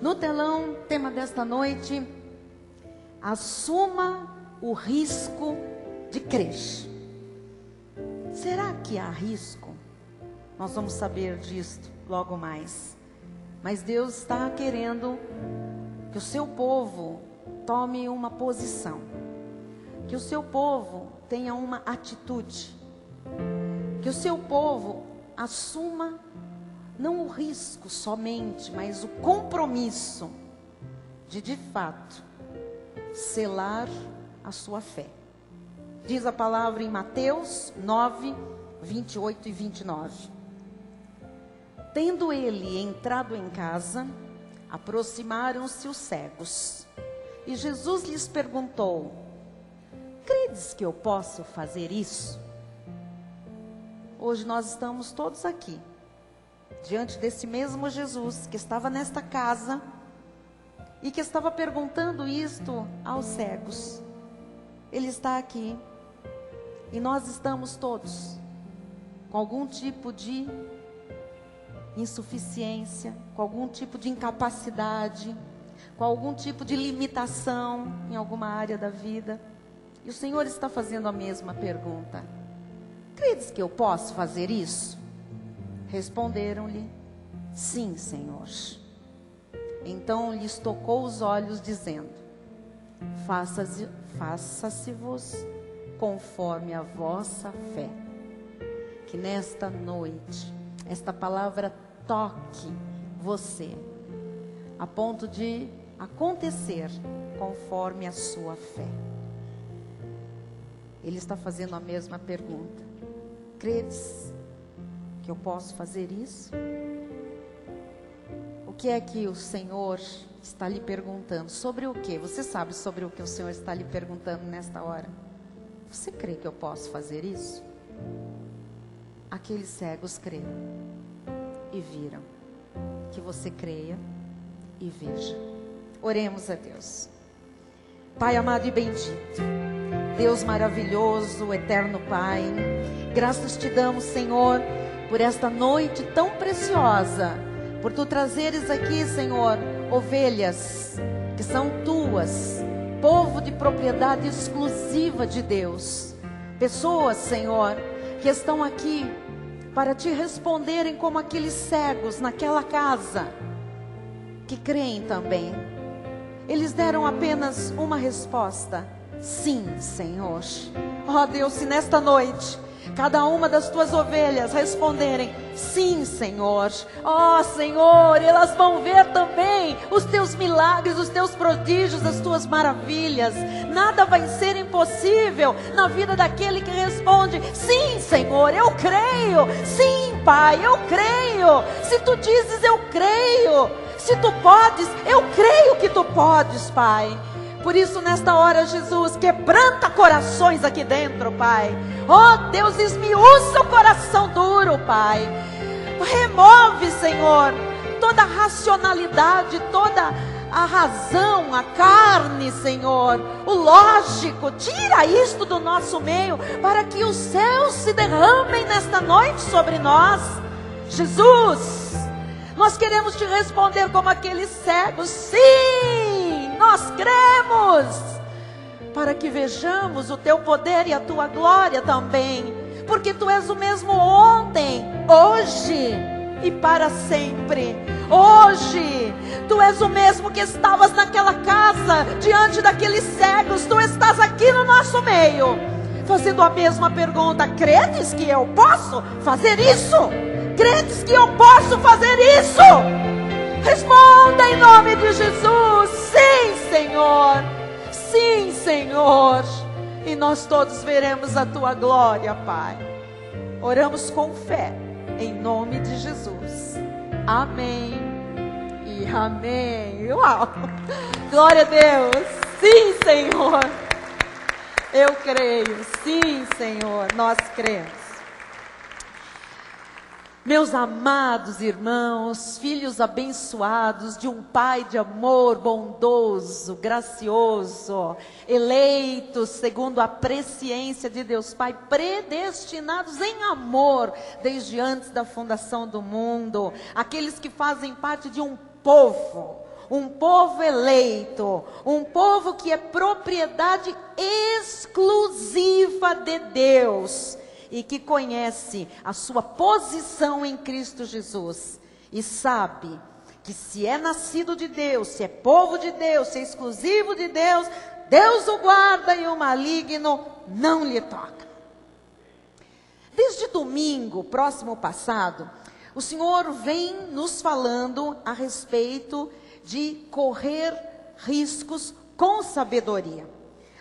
No telão, tema desta noite: assuma o risco de crer. Será que há risco? Nós vamos saber disto logo mais. Mas Deus está querendo que o seu povo tome uma posição, que o seu povo tenha uma atitude, que o seu povo assuma não o risco somente, mas o compromisso de fato, selar a sua fé. Diz a palavra em Mateus 9, 28 e 29. Tendo ele entrado em casa, aproximaram-se os cegos. E Jesus lhes perguntou: credes que eu posso fazer isso? Hoje nós estamos todos aqui, diante desse mesmo Jesus que estava nesta casa e que estava perguntando isto aos cegos. Ele está aqui e nós estamos todos com algum tipo de insuficiência, com algum tipo de incapacidade, com algum tipo de limitação em alguma área da vida. E o Senhor está fazendo a mesma pergunta: credes que eu posso fazer isso? Responderam-lhe: sim, Senhor. Então lhes tocou os olhos, dizendo: faça-se-vos conforme a vossa fé. Que nesta noite esta palavra toque você, a ponto de acontecer conforme a sua fé. Ele está fazendo a mesma pergunta: credes que eu posso fazer isso? O que é que o Senhor está lhe perguntando? Sobre o que? Você sabe sobre o que o Senhor está lhe perguntando nesta hora? Você crê que eu posso fazer isso? Aqueles cegos creram e viram. Que você creia e veja. Oremos a Deus. Pai amado e bendito, Deus maravilhoso, eterno Pai, graças te damos, Senhor, por esta noite tão preciosa, por tu trazeres aqui, Senhor, ovelhas que são tuas, povo de propriedade exclusiva de Deus, pessoas, Senhor, que estão aqui para te responderem como aqueles cegos naquela casa, que creem também. Eles deram apenas uma resposta: sim, Senhor. Ó Deus, se nesta noite cada uma das tuas ovelhas responderem: sim, Senhor. Ó Senhor, elas vão ver também os teus milagres, os teus prodígios, as tuas maravilhas. Nada vai ser impossível na vida daquele que responde: sim, Senhor, eu creio. Sim, Pai, eu creio. Se tu dizes, eu creio. Se tu podes, eu creio que tu podes, Pai. Por isso, nesta hora, Jesus, quebranta corações aqui dentro, Pai. Oh, Deus, esmiuça o coração duro, Pai. Remove, Senhor, toda a racionalidade, toda a razão, a carne, Senhor, o lógico. Tira isto do nosso meio, para que os céus se derramem nesta noite sobre nós. Jesus, nós queremos te responder como aqueles cegos: sim, nós cremos, para que vejamos o teu poder e a tua glória também, porque tu és o mesmo ontem, hoje e para sempre. Hoje, tu és o mesmo que estavas naquela casa, diante daqueles cegos. Tu estás aqui no nosso meio, fazendo a mesma pergunta: credes que eu posso fazer isso? Credes que eu posso fazer isso? Responda em nome de Jesus: sim, Senhor. Sim, Senhor. E nós todos veremos a tua glória, Pai. Oramos com fé, em nome de Jesus. Amém e amém. Uau! Glória a Deus. Sim, Senhor. Eu creio. Sim, Senhor. Nós cremos. Meus amados irmãos, filhos abençoados de um Pai de amor bondoso, gracioso, eleitos segundo a presciência de Deus Pai, predestinados em amor desde antes da fundação do mundo, aqueles que fazem parte de um povo, um povo eleito, um povo que é propriedade exclusiva de Deus e que conhece a sua posição em Cristo Jesus e sabe que se é nascido de Deus, se é povo de Deus, se é exclusivo de Deus, Deus o guarda e o maligno não lhe toca. Desde domingo próximo passado, o Senhor vem nos falando a respeito de correr riscos com sabedoria.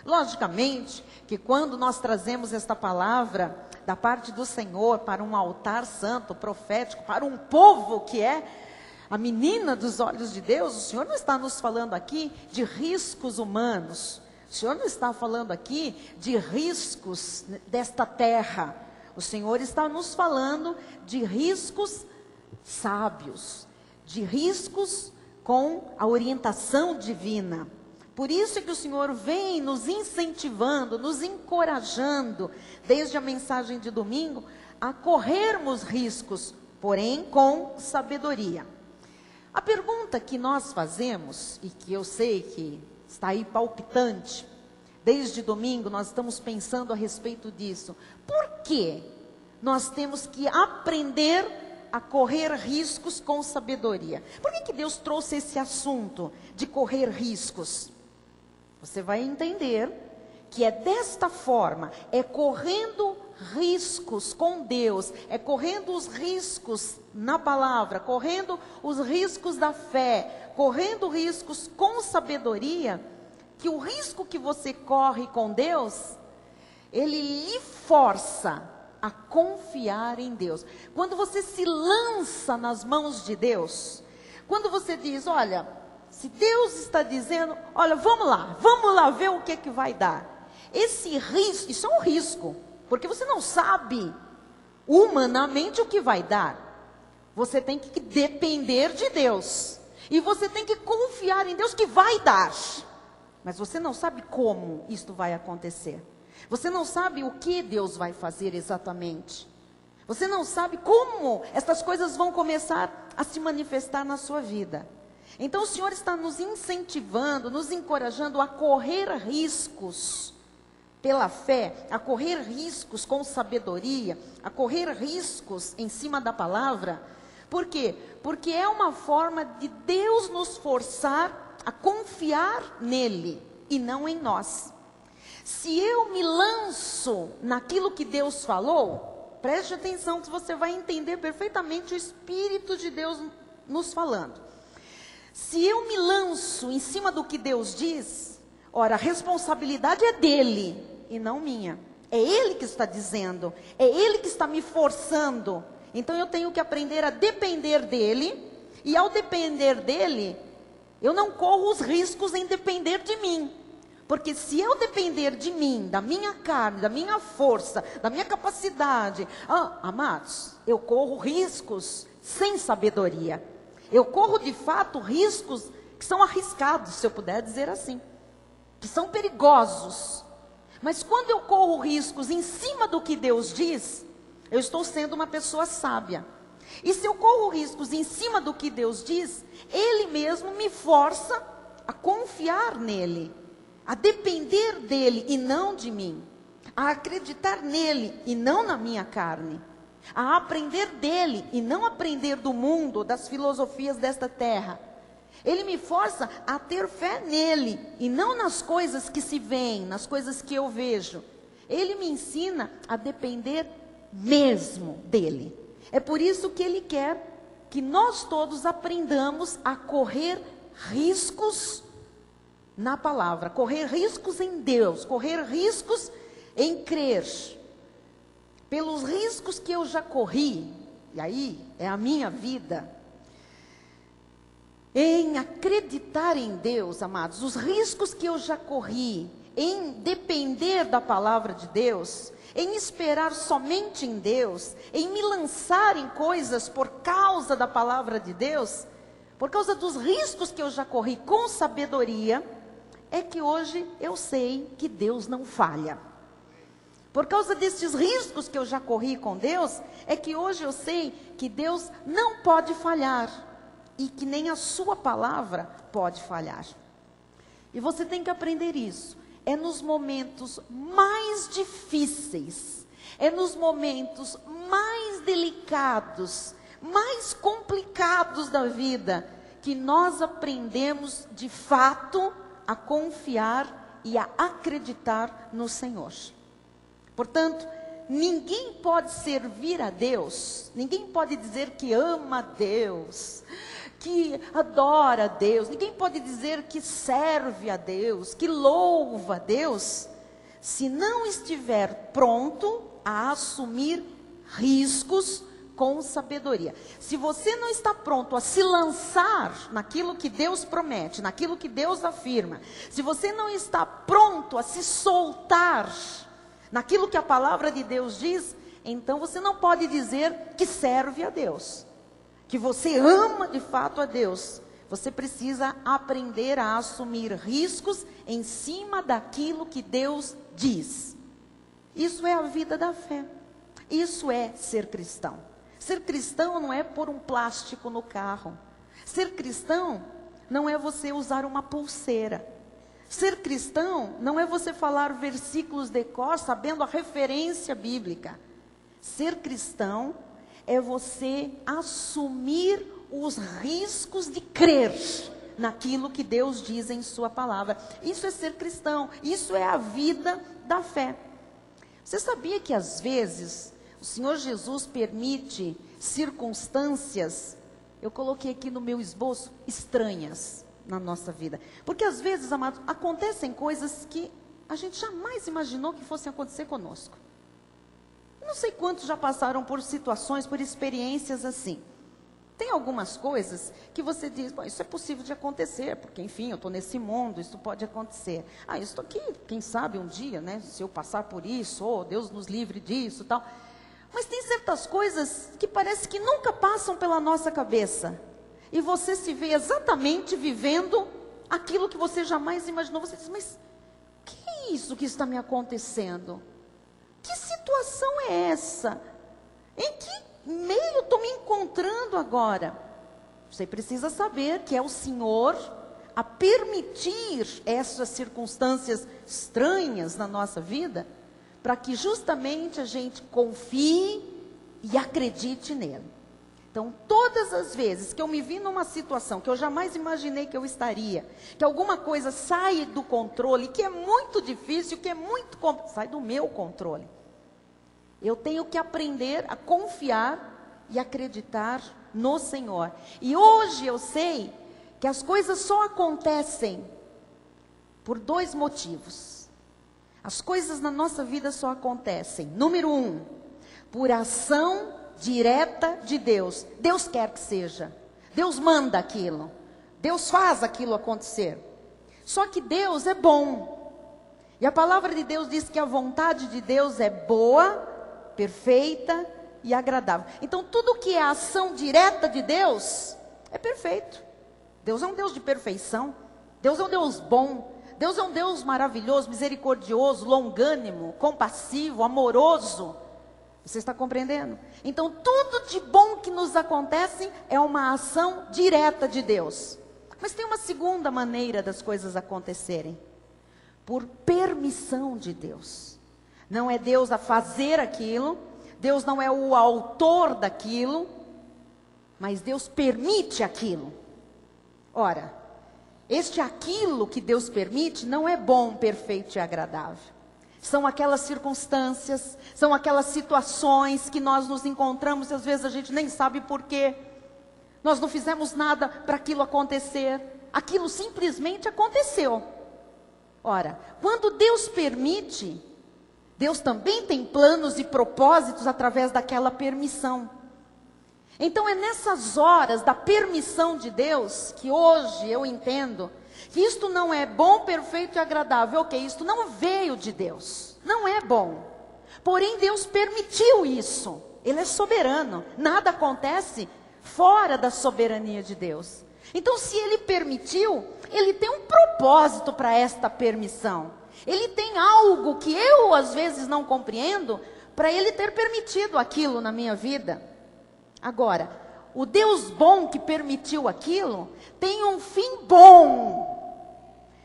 Logicamente que quando nós trazemos esta palavra da parte do Senhor para um altar santo, profético, para um povo que é a menina dos olhos de Deus, o Senhor não está nos falando aqui de riscos humanos. O Senhor não está falando aqui de riscos desta terra. O Senhor está nos falando de riscos sábios, de riscos com a orientação divina. Por isso é que o Senhor vem nos incentivando, nos encorajando, desde a mensagem de domingo, a corrermos riscos, porém com sabedoria. A pergunta que nós fazemos, e que eu sei que está aí palpitante, desde domingo nós estamos pensando a respeito disso. Por que nós temos que aprender a correr riscos com sabedoria? Por que Deus trouxe esse assunto de correr riscos? Você vai entender que é desta forma, é correndo riscos com Deus, é correndo os riscos na palavra, correndo os riscos da fé, correndo riscos com sabedoria, que o risco que você corre com Deus, ele lhe força a confiar em Deus. Quando você se lança nas mãos de Deus, quando você diz, olha, se Deus está dizendo, olha, vamos lá ver o que é que vai dar. Esse risco, isso é um risco, porque você não sabe humanamente o que vai dar. Você tem que depender de Deus, e você tem que confiar em Deus que vai dar. Mas você não sabe como isto vai acontecer. Você não sabe o que Deus vai fazer exatamente. Você não sabe como estas coisas vão começar a se manifestar na sua vida. Então o Senhor está nos incentivando, nos encorajando a correr riscos pela fé, a correr riscos com sabedoria, a correr riscos em cima da palavra. Por quê? Porque é uma forma de Deus nos forçar a confiar nele e não em nós. Se eu me lanço naquilo que Deus falou, preste atenção que você vai entender perfeitamente o Espírito de Deus nos falando. Se eu me lanço em cima do que Deus diz, ora, a responsabilidade é dele e não minha. É ele que está dizendo, é ele que está me forçando. Então eu tenho que aprender a depender dele, e ao depender dele, eu não corro os riscos em depender de mim. Porque se eu depender de mim, da minha carne, da minha força, da minha capacidade, amados, eu corro riscos sem sabedoria. Eu corro de fato riscos que são arriscados, se eu puder dizer assim, que são perigosos. Mas quando eu corro riscos em cima do que Deus diz, eu estou sendo uma pessoa sábia. E se eu corro riscos em cima do que Deus diz, Ele mesmo me força a confiar nele, a depender dele e não de mim, a acreditar nele e não na minha carne, a aprender dele e não aprender do mundo, das filosofias desta terra. Ele me força a ter fé nele e não nas coisas que se veem, nas coisas que eu vejo. Ele me ensina a depender mesmo dele. É por isso que ele quer que nós todos aprendamos a correr riscos na palavra, correr riscos em Deus, correr riscos em crer. Pelos riscos que eu já corri, e aí é a minha vida, em acreditar em Deus, amados, os riscos que eu já corri, em depender da palavra de Deus, em esperar somente em Deus, em me lançar em coisas por causa da palavra de Deus, por causa dos riscos que eu já corri com sabedoria, é que hoje eu sei que Deus não falha. Por causa desses riscos que eu já corri com Deus, é que hoje eu sei que Deus não pode falhar. e que nem a sua palavra pode falhar. E você tem que aprender isso. É nos momentos mais difíceis, é nos momentos mais delicados, mais complicados da vida, que nós aprendemos de fato a confiar e a acreditar no Senhor. Portanto, ninguém pode servir a Deus, ninguém pode dizer que ama a Deus, que adora a Deus, ninguém pode dizer que serve a Deus, que louva a Deus, se não estiver pronto a assumir riscos com sabedoria. Se você não está pronto a se lançar naquilo que Deus promete, naquilo que Deus afirma, se você não está pronto a se soltar naquilo que a palavra de Deus diz, então você não pode dizer que serve a Deus, que você ama de fato a Deus. Você precisa aprender a assumir riscos em cima daquilo que Deus diz. Isso é a vida da fé. Isso é ser cristão. Ser cristão não é pôr um plástico no carro. Ser cristão não é você usar uma pulseira. Ser cristão não é você falar versículos de cor sabendo a referência bíblica. Ser cristão é você assumir os riscos de crer naquilo que Deus diz em sua palavra. Isso é ser cristão, isso é a vida da fé. Você sabia que às vezes o Senhor Jesus permite circunstâncias, eu coloquei aqui no meu esboço, estranhas na nossa vida? Porque às vezes, amados, acontecem coisas que a gente jamais imaginou que fossem acontecer conosco. Não sei quantos já passaram por situações, por experiências assim. Tem algumas coisas que você diz, bom, isso é possível de acontecer, porque enfim, eu estou nesse mundo, isso pode acontecer. Isso aqui, quem sabe um dia, né, se eu passar por isso, Deus nos livre disso e tal. Mas tem certas coisas que parece que nunca passam pela nossa cabeça. E você se vê exatamente vivendo aquilo que você jamais imaginou. Você diz, mas que é isso que está me acontecendo? Que situação é essa? Em que meio estou me encontrando agora? Você precisa saber que é o Senhor a permitir essas circunstâncias estranhas na nossa vida, para que justamente a gente confie e acredite nele. Então, todas as vezes que eu me vi numa situação que eu jamais imaginei que eu estaria, que alguma coisa sai do controle, que é muito difícil, que é muito sai do meu controle, eu tenho que aprender a confiar e acreditar no Senhor. E hoje eu sei que as coisas só acontecem por dois motivos. As coisas na nossa vida só acontecem, número 1, por ação direta de Deus. Deus quer que seja. Deus manda aquilo. Deus faz aquilo acontecer. Só que Deus é bom. E a palavra de Deus diz que a vontade de Deus é boa, perfeita e agradável. Então tudo que é a ação direta de Deus é perfeito. Deus é um Deus de perfeição. Deus é um Deus bom. Deus é um Deus maravilhoso, misericordioso, longânimo, compassivo, amoroso. Você está compreendendo? Então, tudo de bom que nos acontece é uma ação direta de Deus. Mas tem uma segunda maneira das coisas acontecerem. Por permissão de Deus. Não é Deus a fazer aquilo, Deus não é o autor daquilo, mas Deus permite aquilo. Ora, aquilo que Deus permite não é bom, perfeito e agradável. São aquelas circunstâncias, são aquelas situações que nós nos encontramos e às vezes a gente nem sabe porquê. Nós não fizemos nada para aquilo acontecer. Aquilo simplesmente aconteceu. Ora, quando Deus permite, Deus também tem planos e propósitos através daquela permissão. Então é nessas horas da permissão de Deus que hoje eu entendo que isto não é bom, perfeito e agradável. Ok, isto não veio de Deus, não é bom. Porém Deus permitiu isso. Ele é soberano, nada acontece fora da soberania de Deus. Então se Ele permitiu, Ele tem um propósito para esta permissão. Ele tem algo que eu às vezes não compreendo, para Ele ter permitido aquilo na minha vida. Agora, o Deus bom que permitiu aquilo, tem um fim bom.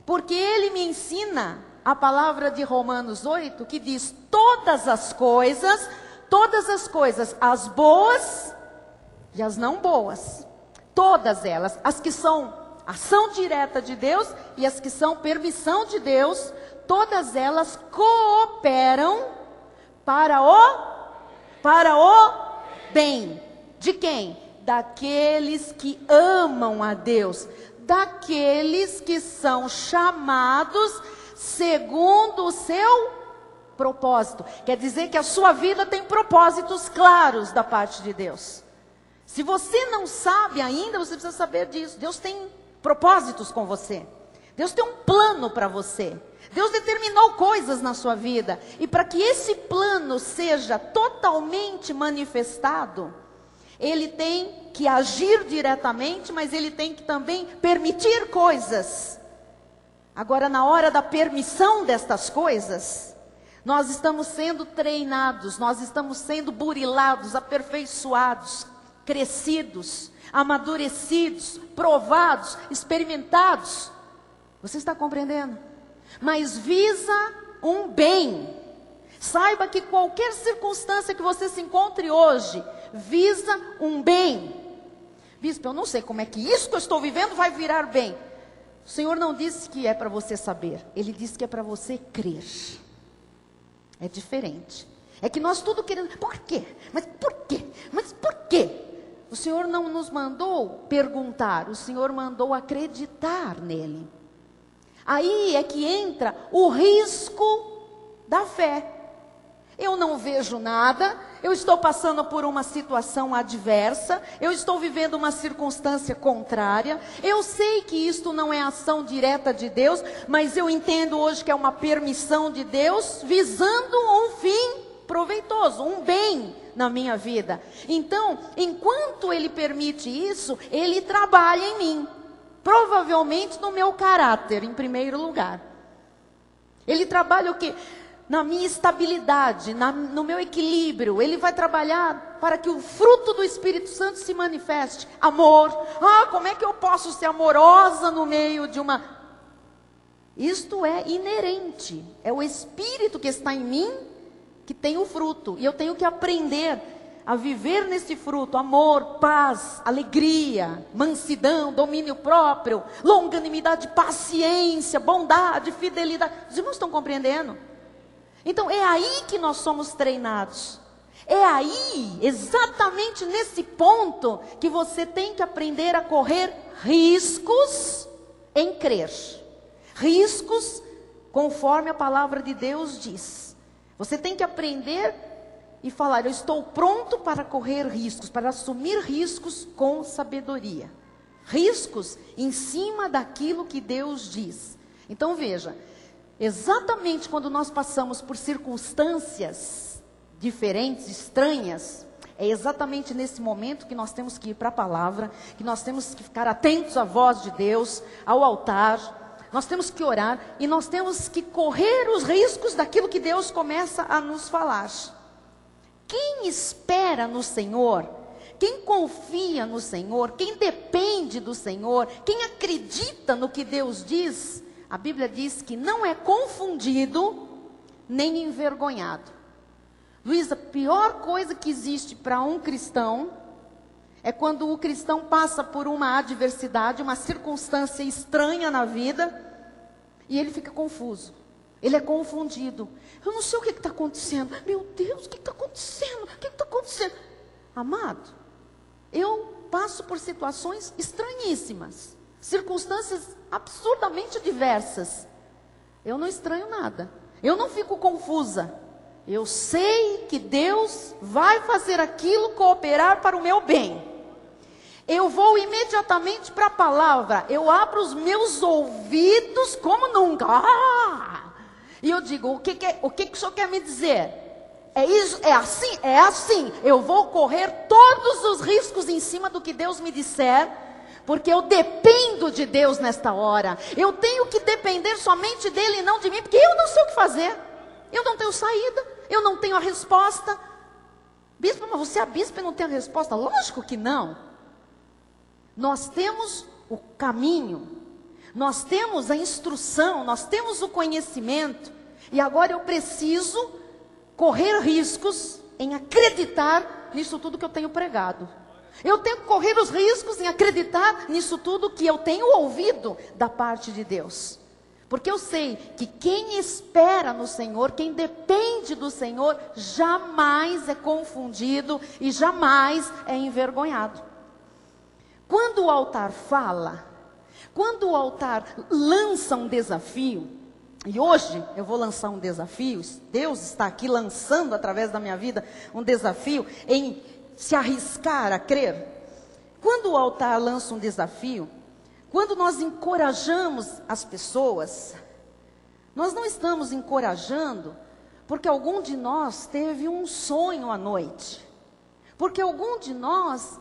Porque Ele me ensina a palavra de Romanos 8, que diz: todas as coisas, as boas e as não boas, todas elas, as que são ação direta de Deus e as que são permissão de Deus, todas elas cooperam para o bem. De quem? Daqueles que amam a Deus, daqueles que são chamados segundo o seu propósito. Quer dizer que a sua vida tem propósitos claros da parte de Deus. Se você não sabe ainda, você precisa saber disso. Deus tem propósitos com você. Deus tem um plano para você. Deus determinou coisas na sua vida. E para que esse plano seja totalmente manifestado, Ele tem que agir diretamente, mas Ele tem que também permitir coisas. Agora, na hora da permissão destas coisas, nós estamos sendo treinados, nós estamos sendo burilados, aperfeiçoados, crescidos, amadurecidos, provados, experimentados. Você está compreendendo? Mas visa um bem. Saiba que qualquer circunstância que você se encontre hoje, visa um bem. Bispo, eu não sei como é que isso que eu estou vivendo vai virar bem. O Senhor não disse que é para você saber, Ele disse que é para você crer. É diferente. É que nós tudo queremos, por quê? Mas por quê? Mas por quê? O Senhor não nos mandou perguntar, o Senhor mandou acreditar nele. Aí é que entra o risco da fé. Eu não vejo nada, eu estou passando por uma situação adversa, eu estou vivendo uma circunstância contrária, eu sei que isto não é ação direta de Deus, mas eu entendo hoje que é uma permissão de Deus, visando um fim proveitoso, um bem na minha vida. Então, enquanto Ele permite isso, Ele trabalha em mim, provavelmente no meu caráter, em primeiro lugar. Ele trabalha o quê? Na minha estabilidade, no meu equilíbrio. Ele vai trabalhar para que o fruto do Espírito Santo se manifeste. Amor. Como é que eu posso ser amorosa no meio de uma... Isto é inerente. É o Espírito que está em mim que tem o fruto. E eu tenho que aprender a viver nesse fruto. Amor, paz, alegria, mansidão, domínio próprio, longanimidade, paciência, bondade, fidelidade. Os irmãos estão compreendendo? Então é aí que nós somos treinados. É aí, exatamente nesse ponto, que você tem que aprender a correr riscos em crer. Riscos conforme a palavra de Deus diz. Você tem que aprender e falar: eu estou pronto para correr riscos, para assumir riscos com sabedoria. Riscos em cima daquilo que Deus diz. Então veja, exatamente quando nós passamos por circunstâncias diferentes, estranhas, é exatamente nesse momento que nós temos que ir para a palavra, que nós temos que ficar atentos à voz de Deus, ao altar, nós temos que orar e nós temos que correr os riscos daquilo que Deus começa a nos falar. Quem espera no Senhor, quem confia no Senhor, quem depende do Senhor, quem acredita no que Deus diz, a Bíblia diz que não é confundido nem envergonhado. Luiz, a pior coisa que existe para um cristão é quando o cristão passa por uma adversidade, uma circunstância estranha na vida e ele fica confuso. Ele é confundido. Eu não sei o que está acontecendo. Meu Deus, o que está acontecendo? O que está acontecendo? Amado, eu passo por situações estranhíssimas, circunstâncias absurdamente diversas. Eu não estranho nada. Eu não fico confusa. Eu sei que Deus vai fazer aquilo cooperar para o meu bem. Eu vou imediatamente para a palavra. Eu abro os meus ouvidos como nunca. E eu digo: o que o senhor quer me dizer? É isso? É assim? É assim. Eu vou correr todos os riscos em cima do que Deus me disser, porque eu dependo de Deus nesta hora. Eu tenho que depender somente dEle e não de mim, porque eu não sei o que fazer. Eu não tenho saída, eu não tenho a resposta. Bispo, mas você é bispo e não tem a resposta? Lógico que não. Nós temos o caminho, nós temos a instrução, nós temos o conhecimento, e agora eu preciso correr riscos em acreditar nisso tudo que eu tenho pregado. Eu tenho que correr os riscos em acreditar nisso tudo que eu tenho ouvido da parte de Deus. Porque eu sei que quem espera no Senhor, quem depende do Senhor, jamais é confundido e jamais é envergonhado. Quando o altar fala, quando o altar lança um desafio, e hoje eu vou lançar um desafio, Deus está aqui lançando através da minha vida um desafio em se arriscar a crer. Quando o altar lança um desafio, quando nós encorajamos as pessoas, nós não estamos encorajando porque algum de nós teve um sonho à noite, porque algum de nós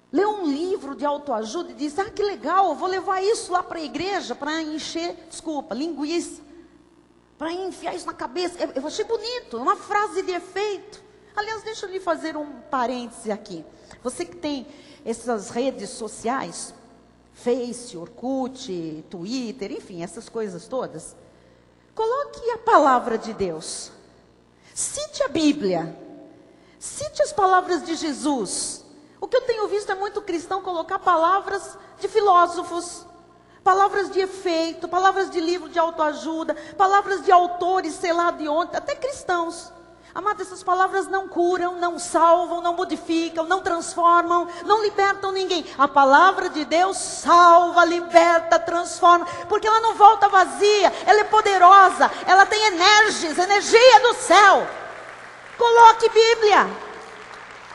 leu um livro de autoajuda e disse, que legal, eu vou levar isso lá para a igreja, para encher, linguiça, para enfiar isso na cabeça. Eu achei bonito, uma frase de efeito. Aliás, deixa eu lhe fazer um parêntese aqui. Você que tem essas redes sociais, Face, Orkut, Twitter, enfim, essas coisas todas, coloque a palavra de Deus. Cite a Bíblia. Cite as palavras de Jesus. O que eu tenho visto é muito cristão colocar palavras de filósofos, palavras de efeito, palavras de livro de autoajuda, palavras de autores, sei lá de onde, até cristãos. Amado, essas palavras não curam, não salvam, não modificam, não transformam, não libertam ninguém. A palavra de Deus salva, liberta, transforma, porque ela não volta vazia, ela é poderosa, ela tem energia do céu. Coloque Bíblia.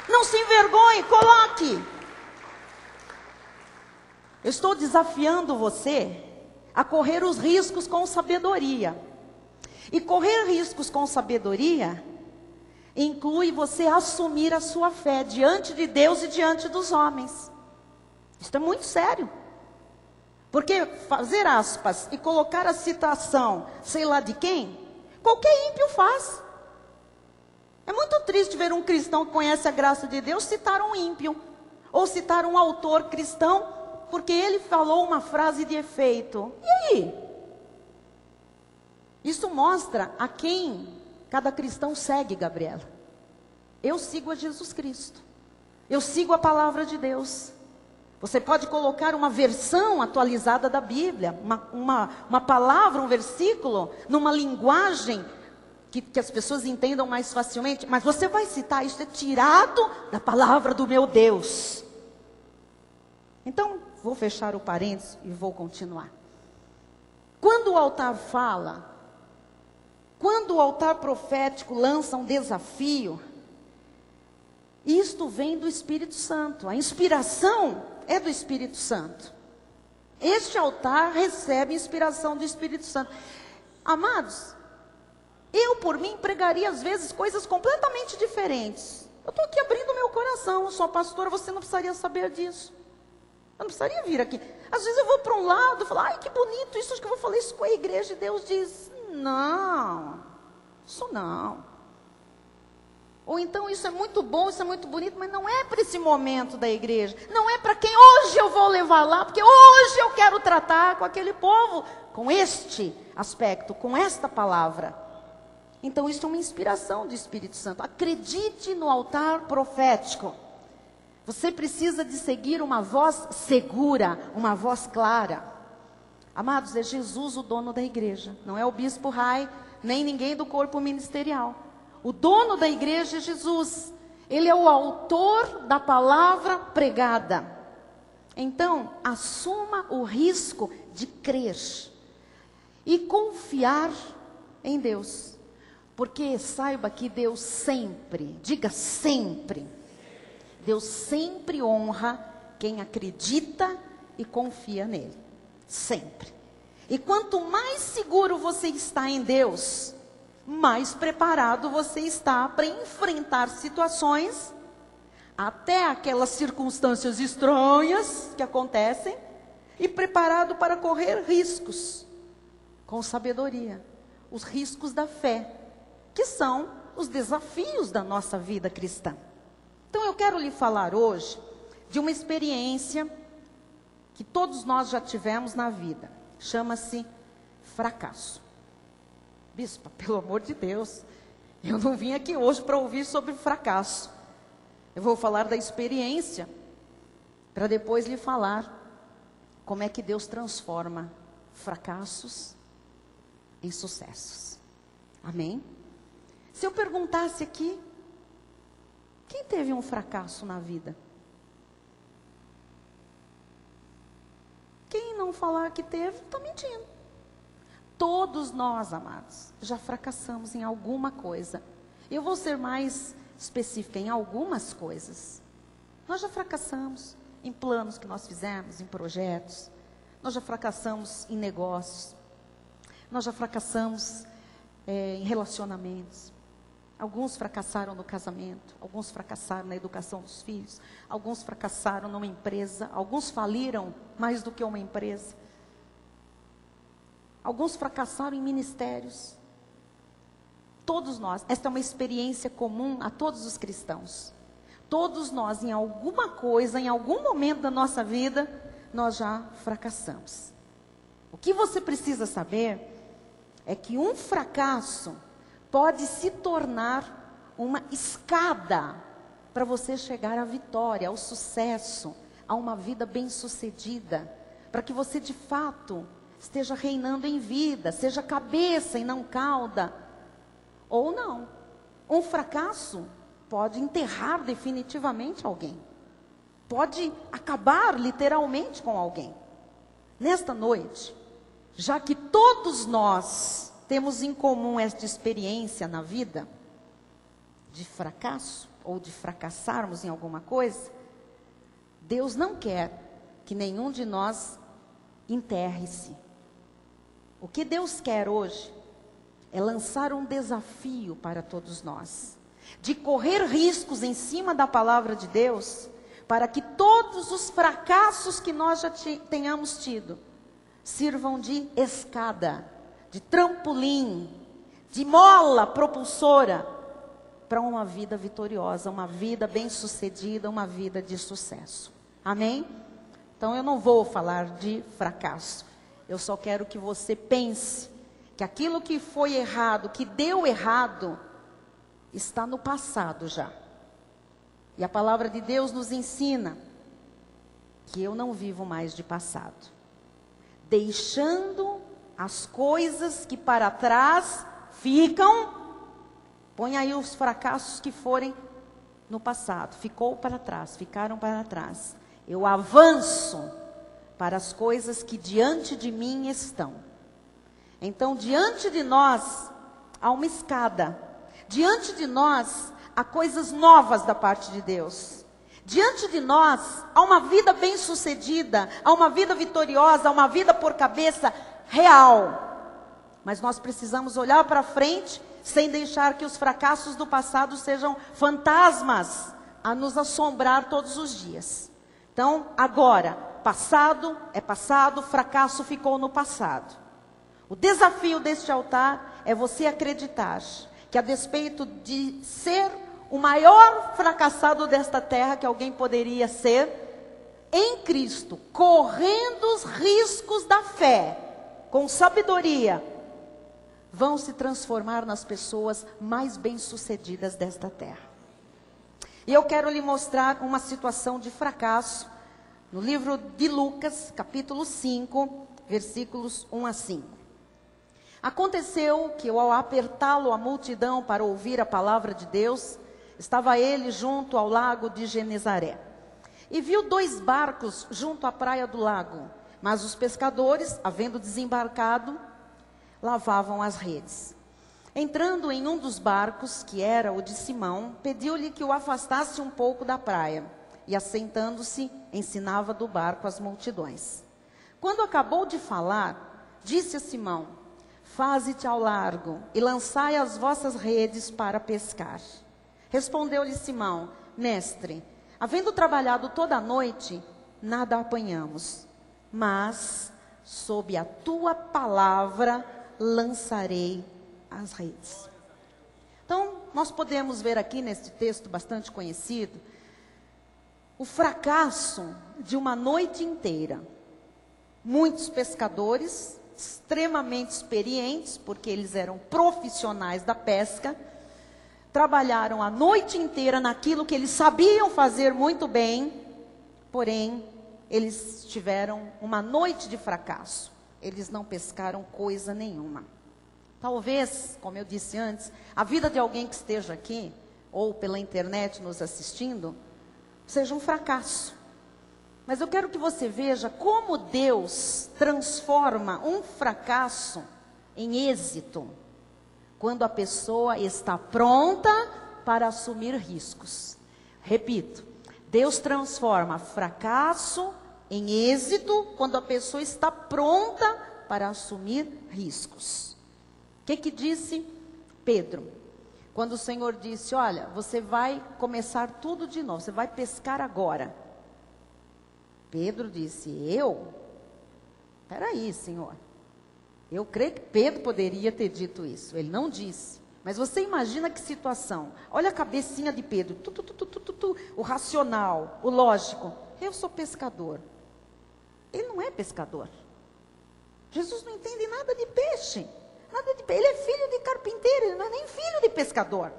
Não se envergonhe, coloque. Eu estou desafiando você a correr os riscos com sabedoria. E correr riscos com sabedoria inclui você assumir a sua fé diante de Deus e diante dos homens. Isso é muito sério. Porque fazer aspas e colocar a citação, sei lá de quem, qualquer ímpio faz. É muito triste ver um cristão que conhece a graça de Deus citar um ímpio, ou citar um autor cristão, porque ele falou uma frase de efeito. E aí? Isso mostra a quem cada cristão segue, Gabriela. Eu sigo a Jesus Cristo. Eu sigo a palavra de Deus. Você pode colocar uma versão atualizada da Bíblia, uma palavra, um versículo, numa linguagem que as pessoas entendam mais facilmente, mas você vai citar, isso é tirado da palavra do meu Deus. Então, vou fechar o parênteses e vou continuar. Quando o altar fala, quando o altar profético lança um desafio, isto vem do Espírito Santo, a inspiração é do Espírito Santo. Este altar recebe inspiração do Espírito Santo. Amados, eu, por mim, pregaria às vezes coisas completamente diferentes. Eu estou aqui abrindo meu coração, eu sou pastora, você não precisaria saber disso. Eu não precisaria vir aqui. Às vezes eu vou para um lado e falo, que bonito isso, acho que eu vou falar isso com a igreja. E Deus diz, não, isso não. Ou então isso é muito bom, isso é muito bonito, mas não é para esse momento da igreja. Não é para quem hoje eu vou levar lá, porque hoje eu quero tratar com aquele povo, com este aspecto, com esta palavra. Então isso é uma inspiração do Espírito Santo. Acredite no altar profético. Você precisa de seguir uma voz segura, uma voz clara. Amados, é Jesus o dono da igreja. Não é o bispo Rai, nem ninguém do corpo ministerial. O dono da igreja é Jesus. Ele é o autor da palavra pregada. Então, assuma o risco de crer e confiar em Deus. Porque saiba que Deus sempre, diga sempre, Deus sempre honra quem acredita e confia nele. Sempre. E quanto mais seguro você está em Deus, mais preparado você está para enfrentar situações, até aquelas circunstâncias estranhas que acontecem, e preparado para correr riscos, com sabedoria, os riscos da fé, que são os desafios da nossa vida cristã. Então eu quero lhe falar hoje de uma experiência que todos nós já tivemos na vida. Chama-se fracasso. Bispa, pelo amor de Deus, eu não vim aqui hoje para ouvir sobre fracasso. Eu vou falar da experiência, para depois lhe falar como é que Deus transforma fracassos em sucessos. Amém? Se eu perguntasse aqui, quem teve um fracasso na vida? Quem não falar que teve, está mentindo. Todos nós, amados, já fracassamos em alguma coisa. Eu vou ser mais específica em algumas coisas. Nós já fracassamos em planos que nós fizemos, em projetos. Nós já fracassamos em negócios. Nós já fracassamos em relacionamentos. Alguns fracassaram no casamento, alguns fracassaram na educação dos filhos, alguns fracassaram numa empresa, alguns faliram mais do que uma empresa. Alguns fracassaram em ministérios. Todos nós, esta é uma experiência comum a todos os cristãos. Todos nós, em alguma coisa, em algum momento da nossa vida, nós já fracassamos. O que você precisa saber é que um fracasso pode se tornar uma escada para você chegar à vitória, ao sucesso, a uma vida bem-sucedida, para que você de fato esteja reinando em vida, seja cabeça e não cauda. Ou não. Um fracasso pode enterrar definitivamente alguém. Pode acabar literalmente com alguém. Nesta noite, já que todos nós temos em comum esta experiência na vida, de fracasso, ou de fracassarmos em alguma coisa, Deus não quer que nenhum de nós enterre-se. O que Deus quer hoje é lançar um desafio para todos nós, de correr riscos em cima da palavra de Deus, para que todos os fracassos que nós já tenhamos tido, sirvam de escada, de trampolim, de mola propulsora, para uma vida vitoriosa, uma vida bem-sucedida, uma vida de sucesso. Amém? Então eu não vou falar de fracasso. Eu só quero que você pense que aquilo que foi errado, que deu errado, está no passado já. E a palavra de Deus nos ensina que eu não vivo mais de passado. Deixando as coisas que para trás ficam, põe aí os fracassos que forem no passado, ficou para trás, ficaram para trás. Eu avanço para as coisas que diante de mim estão. Então, diante de nós, há uma escada. Diante de nós, há coisas novas da parte de Deus. Diante de nós, há uma vida bem-sucedida, há uma vida vitoriosa, há uma vida por cabeça real. Mas nós precisamos olhar para frente, sem deixar que os fracassos do passado sejam fantasmas a nos assombrar todos os dias. Então, agora, passado é passado, fracasso ficou no passado. O desafio deste altar é você acreditar que, a despeito de ser o maior fracassado desta terra que alguém poderia ser, em Cristo, correndo os riscos da fé, com sabedoria, vão se transformar nas pessoas mais bem-sucedidas desta terra. E eu quero lhe mostrar uma situação de fracasso no livro de Lucas, capítulo 5, versículos 1 a 5. Aconteceu que, ao apertá-lo a multidão para ouvir a palavra de Deus, estava ele junto ao lago de Genezaré. E viu 2 barcos junto à praia do lago, mas os pescadores, havendo desembarcado, lavavam as redes. Entrando em um dos barcos, que era o de Simão, pediu-lhe que o afastasse um pouco da praia, e assentando-se, ensinava do barco as multidões. Quando acabou de falar, disse a Simão: faze-te ao largo e lançai as vossas redes para pescar. Respondeu-lhe Simão: mestre, havendo trabalhado toda a noite, nada apanhamos, mas sob a tua palavra lançarei as redes. Então, nós podemos ver aqui neste texto bastante conhecido, o fracasso de uma noite inteira. muitos pescadores, extremamente experientes, porque eles eram profissionais da pesca, trabalharam a noite inteira naquilo que eles sabiam fazer muito bem, porém, eles tiveram uma noite de fracasso. Eles não pescaram coisa nenhuma. Talvez, como eu disse antes, a vida de alguém que esteja aqui, ou pela internet nos assistindo, seja um fracasso. Mas eu quero que você veja como Deus transforma um fracasso em êxito, quando a pessoa está pronta para assumir riscos. Repito, Deus transforma fracasso em êxito, quando a pessoa está pronta para assumir riscos. O que disse Pedro? Quando o Senhor disse, olha, você vai começar tudo de novo, você vai pescar agora. Pedro disse, eu? Peraí, Senhor. Eu creio que Pedro poderia ter dito isso. Ele não disse. Mas você imagina que situação. Olha a cabecinha de Pedro. O racional, o lógico. Eu sou pescador. Ele não é pescador. Jesus não entende nada de peixe. Ele é filho de carpinteiro, ele não é nem filho de pescador.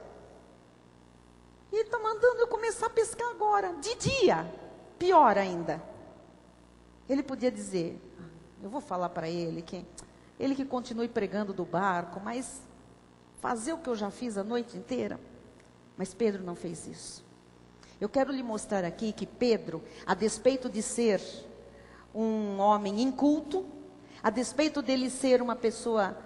E ele está mandando eu começar a pescar agora, de dia. Pior ainda. Ele podia dizer, eu vou falar para ele que continue pregando do barco, mas fazer o que eu já fiz a noite inteira. Mas Pedro não fez isso. Eu quero lhe mostrar aqui que Pedro, a despeito de ser um homem inculto, a despeito dele ser uma pessoa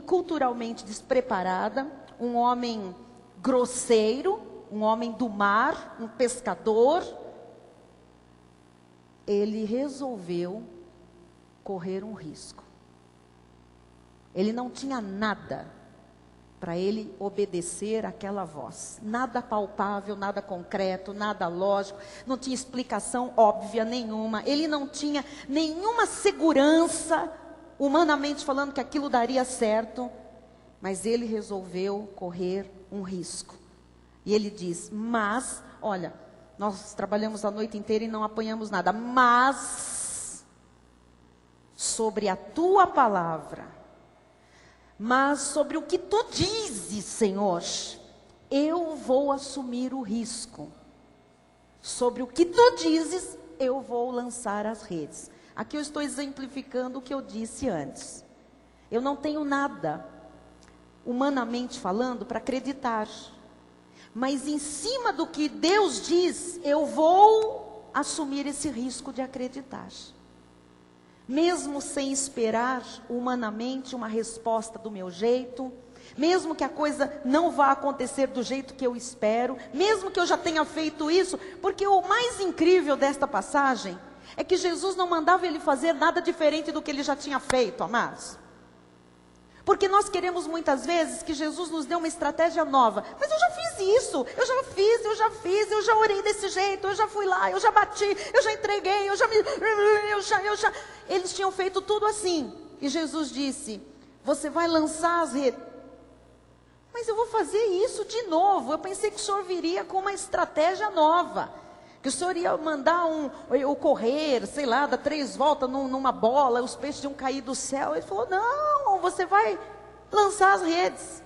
culturalmente despreparada, um homem grosseiro, um homem do mar, um pescador, ele resolveu correr um risco. Ele não tinha nada para ele obedecer àquela voz. Nada palpável, nada concreto, nada lógico, não tinha explicação óbvia nenhuma. Ele não tinha nenhuma segurança, humanamente falando, que aquilo daria certo. Mas ele resolveu correr um risco. E ele diz, mas, olha, nós trabalhamos a noite inteira e não apanhamos nada. Mas, sobre a tua palavra, mas sobre o que tu dizes, Senhor, eu vou assumir o risco. Sobre o que tu dizes, eu vou lançar as redes. Aqui eu estou exemplificando o que eu disse antes. Eu não tenho nada, humanamente falando, para acreditar. Mas em cima do que Deus diz, eu vou assumir esse risco de acreditar. Mesmo sem esperar humanamente uma resposta do meu jeito, mesmo que a coisa não vá acontecer do jeito que eu espero, mesmo que eu já tenha feito isso, porque o mais incrível desta passagem é que Jesus não mandava ele fazer nada diferente do que ele já tinha feito, amados. Porque nós queremos muitas vezes que Jesus nos dê uma estratégia nova. Mas eu já fiz isso, eu já orei desse jeito, eu já fui lá, eu já bati, eu já entreguei, Eles tinham feito tudo assim. E Jesus disse, você vai lançar as redes. Mas eu vou fazer isso de novo. Eu pensei que o Senhor viria com uma estratégia nova. Que o Senhor ia mandar eu correr, sei lá, dar 3 voltas numa bola, os peixes iam cair do céu. Ele falou, não, você vai lançar as redes.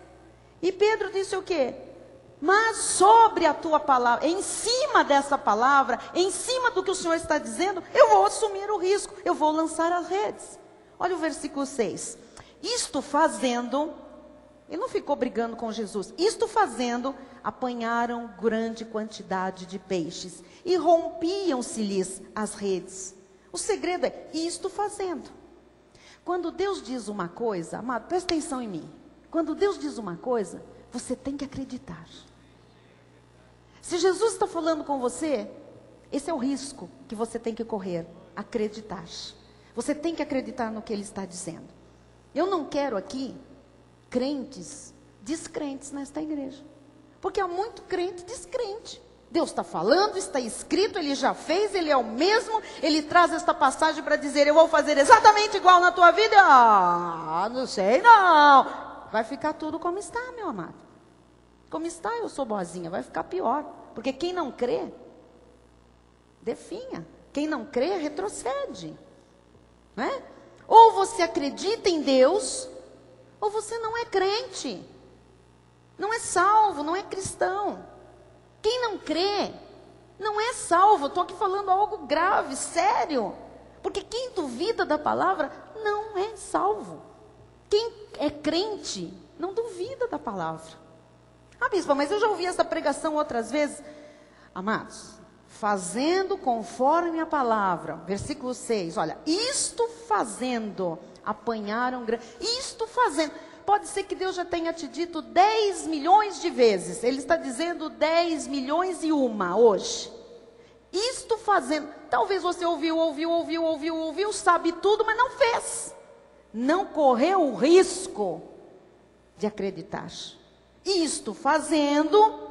E Pedro disse o quê? Mas sobre a tua palavra, em cima dessa palavra, em cima do que o Senhor está dizendo, eu vou assumir o risco, eu vou lançar as redes. Olha o versículo 6. Isto fazendo, ele não ficou brigando com Jesus. Isto fazendo, apanharam grande quantidade de peixes e rompiam-se-lhes as redes. O segredo é isto fazendo. Quando Deus diz uma coisa, amado, presta atenção em mim. Quando Deus diz uma coisa, você tem que acreditar. Se Jesus está falando com você, esse é o risco que você tem que correr, acreditar. Você tem que acreditar no que Ele está dizendo. Eu não quero aqui crentes descrentes nesta igreja. Porque há muito crente descrente. Deus está falando, está escrito, Ele já fez, Ele é o mesmo. Ele traz esta passagem para dizer, eu vou fazer exatamente igual na tua vida. Ah, não sei não. Vai ficar tudo como está, meu amado. Como está, eu sou boazinha, vai ficar pior. Porque quem não crê, definha. Quem não crê, retrocede. não é? Ou você acredita em Deus, ou você não é crente. Não é salvo, não é cristão. Quem não crê, não é salvo. Estou aqui falando algo grave, sério. Porque quem duvida da palavra, não é salvo. Quem é crente, não duvida da palavra. Ah, bispa, mas eu já ouvi essa pregação outras vezes. Amados, fazendo conforme a palavra, versículo 6, olha, isto fazendo, apanharam, isto fazendo, pode ser que Deus já tenha te dito 10 milhões de vezes, Ele está dizendo 10 milhões e uma hoje, isto fazendo, talvez você ouviu, sabe tudo, mas não fez, não correu o risco de acreditar, isto fazendo,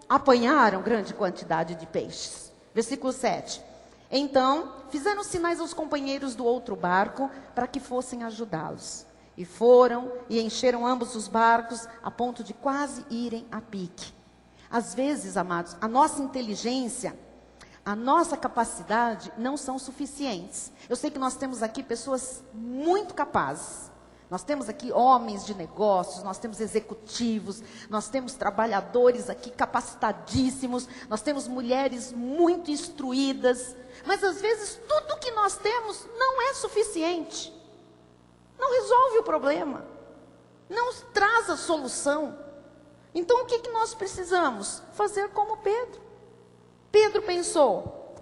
apanharam grande quantidade de peixes. Versículo 7. Então, fizeram sinais aos companheiros do outro barco para que fossem ajudá-los. E foram e encheram ambos os barcos a ponto de quase irem a pique. Às vezes, amados, a nossa inteligência, a nossa capacidade não são suficientes. Eu sei que nós temos aqui pessoas muito capazes. Nós temos aqui homens de negócios, nós temos executivos, nós temos trabalhadores aqui capacitadíssimos, nós temos mulheres muito instruídas, mas às vezes tudo que nós temos não é suficiente, não resolve o problema, não traz a solução. Então o que nós precisamos? Fazer como Pedro. Pedro pensou,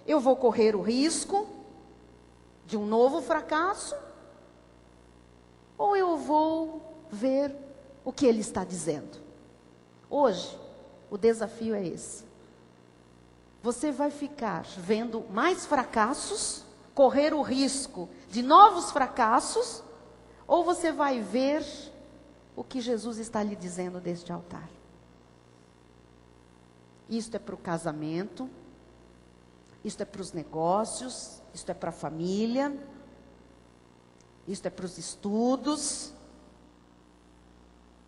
eu vou correr o risco de um novo fracasso, ou eu vou ver o que ele está dizendo. Hoje, o desafio é esse. Você vai ficar vendo mais fracassos, correr o risco de novos fracassos, ou você vai ver o que Jesus está lhe dizendo deste altar. Isto é para o casamento, isto é para os negócios, isto é para a família, isto é para os estudos.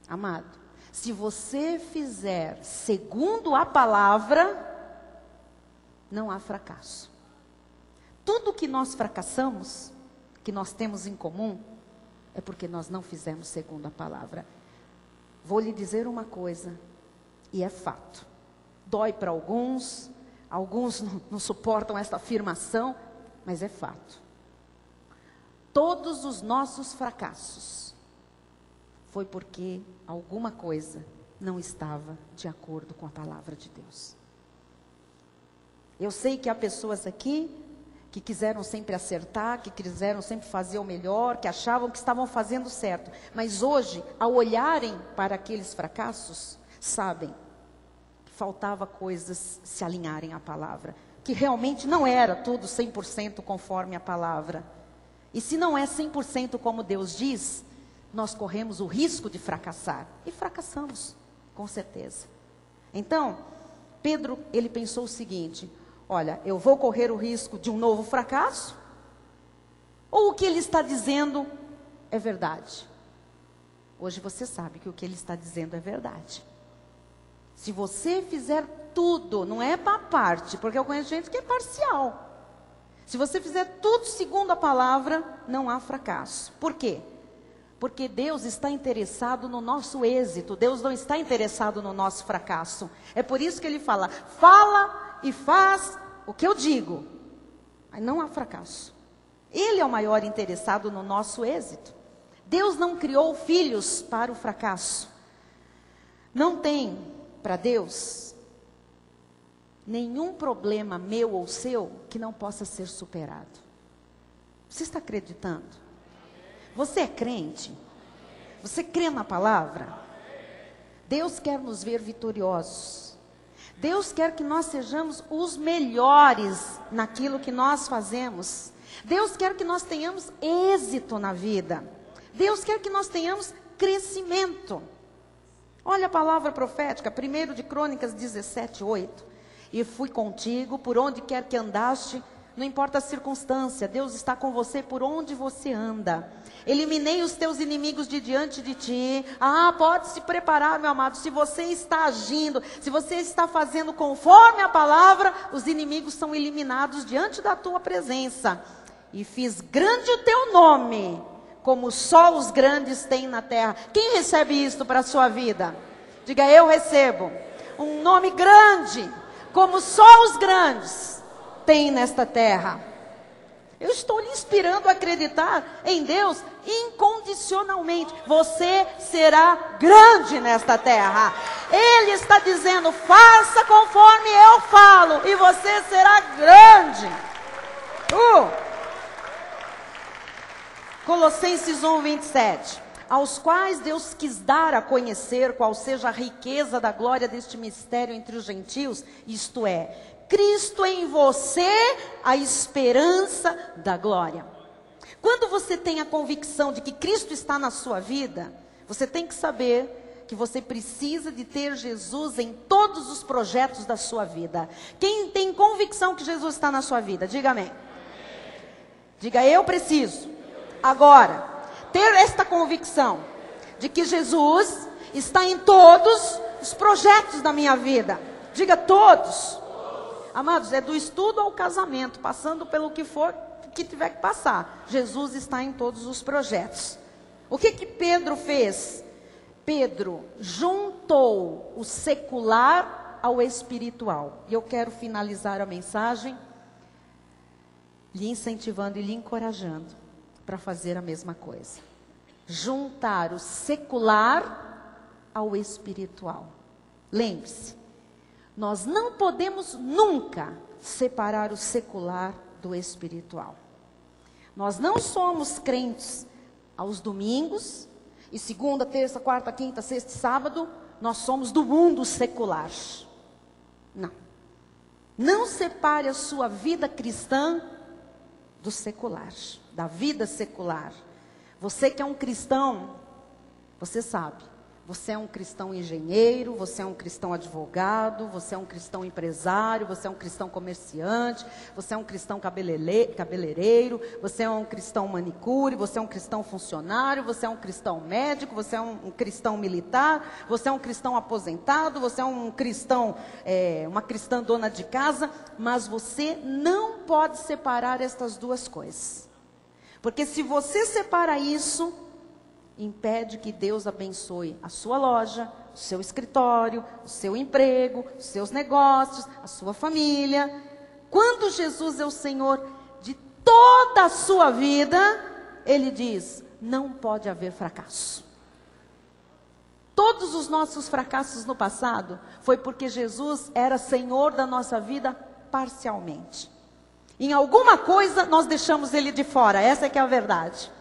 Amado, se você fizer segundo a palavra, não há fracasso. Tudo que nós fracassamos, que nós temos em comum, é porque nós não fizemos segundo a palavra. Vou lhe dizer uma coisa, e é fato. Dói para alguns, alguns não suportam essa afirmação, mas é fato. Todos os nossos fracassos foi porque alguma coisa não estava de acordo com a palavra de Deus. Eu sei que há pessoas aqui que quiseram sempre acertar, que quiseram sempre fazer o melhor, que achavam que estavam fazendo certo. Mas hoje, ao olharem para aqueles fracassos, sabem que faltava coisas se alinharem à palavra. Que realmente não era tudo 100% conforme a palavra. E se não é 100% como Deus diz, nós corremos o risco de fracassar. E fracassamos, com certeza. Então, Pedro, ele pensou o seguinte, olha, eu vou correr o risco de um novo fracasso? Ou o que ele está dizendo é verdade? Hoje você sabe que o que ele está dizendo é verdade. Se você fizer tudo, não é para parte, porque eu conheço gente que é parcial. Se você fizer tudo segundo a palavra, não há fracasso. Por quê? Porque Deus está interessado no nosso êxito. Deus não está interessado no nosso fracasso. É por isso que Ele fala e faz o que eu digo. Aí não há fracasso. Ele é o maior interessado no nosso êxito. Deus não criou filhos para o fracasso. Não tem para Deus nenhum problema meu ou seu que não possa ser superado. Você está acreditando? Você é crente? Você crê na palavra? Deus quer nos ver vitoriosos. Deus quer que nós sejamos os melhores naquilo que nós fazemos. Deus quer que nós tenhamos êxito na vida. Deus quer que nós tenhamos crescimento. Olha a palavra profética, 1 de Crônicas 17:8. E fui contigo por onde quer que andaste, não importa a circunstância, Deus está com você por onde você anda. Eliminei os teus inimigos de diante de ti. Pode se preparar, meu amado, se você está agindo, se você está fazendo conforme a palavra, os inimigos são eliminados diante da tua presença. e fiz grande o teu nome, como só os grandes têm na terra. Quem recebe isto para a sua vida? Diga, eu recebo um nome grande, como só os grandes têm nesta terra. Eu estou lhe inspirando a acreditar em Deus incondicionalmente. Você será grande nesta terra. Ele está dizendo, faça conforme eu falo, e você será grande. Colossenses 1, 27. Aos quais Deus quis dar a conhecer qual seja a riqueza da glória deste mistério entre os gentios, isto é, Cristo em você, a esperança da glória. Quando você tem a convicção de que Cristo está na sua vida, você tem que saber que você precisa de ter Jesus em todos os projetos da sua vida. Quem tem convicção que Jesus está na sua vida? Diga amém. Diga, eu preciso. Agora, ter esta convicção de que Jesus está em todos os projetos da minha vida. Diga todos. Amados, é do estudo ao casamento, passando pelo que for, que tiver que passar. Jesus está em todos os projetos. O que Pedro fez? Pedro juntou o secular ao espiritual. E eu quero finalizar a mensagem lhe incentivando e lhe encorajando para fazer a mesma coisa. Juntar o secular ao espiritual. Lembre-se, nós não podemos nunca separar o secular do espiritual. Nós não somos crentes aos domingos, e segunda, terça, quarta, quinta, sexta e sábado, nós somos do mundo secular. Não. Não separe a sua vida cristã do secular, da vida secular. Você que é um cristão, você sabe, você é um cristão engenheiro, você é um cristão advogado, você é um cristão empresário, você é um cristão comerciante, você é um cristão cabeleireiro, você é um cristão manicure, você é um cristão funcionário, você é um cristão médico, você é um cristão militar, você é um cristão aposentado, você é um cristão, uma cristã dona de casa, mas você não pode separar estas duas coisas. Porque se você separa isso, impede que Deus abençoe a sua loja, o seu escritório, o seu emprego, os seus negócios, a sua família. Quando Jesus é o Senhor de toda a sua vida, Ele diz, não pode haver fracasso. Todos os nossos fracassos no passado foi porque Jesus era Senhor da nossa vida parcialmente. Em alguma coisa nós deixamos Ele de fora, essa é que é a verdade.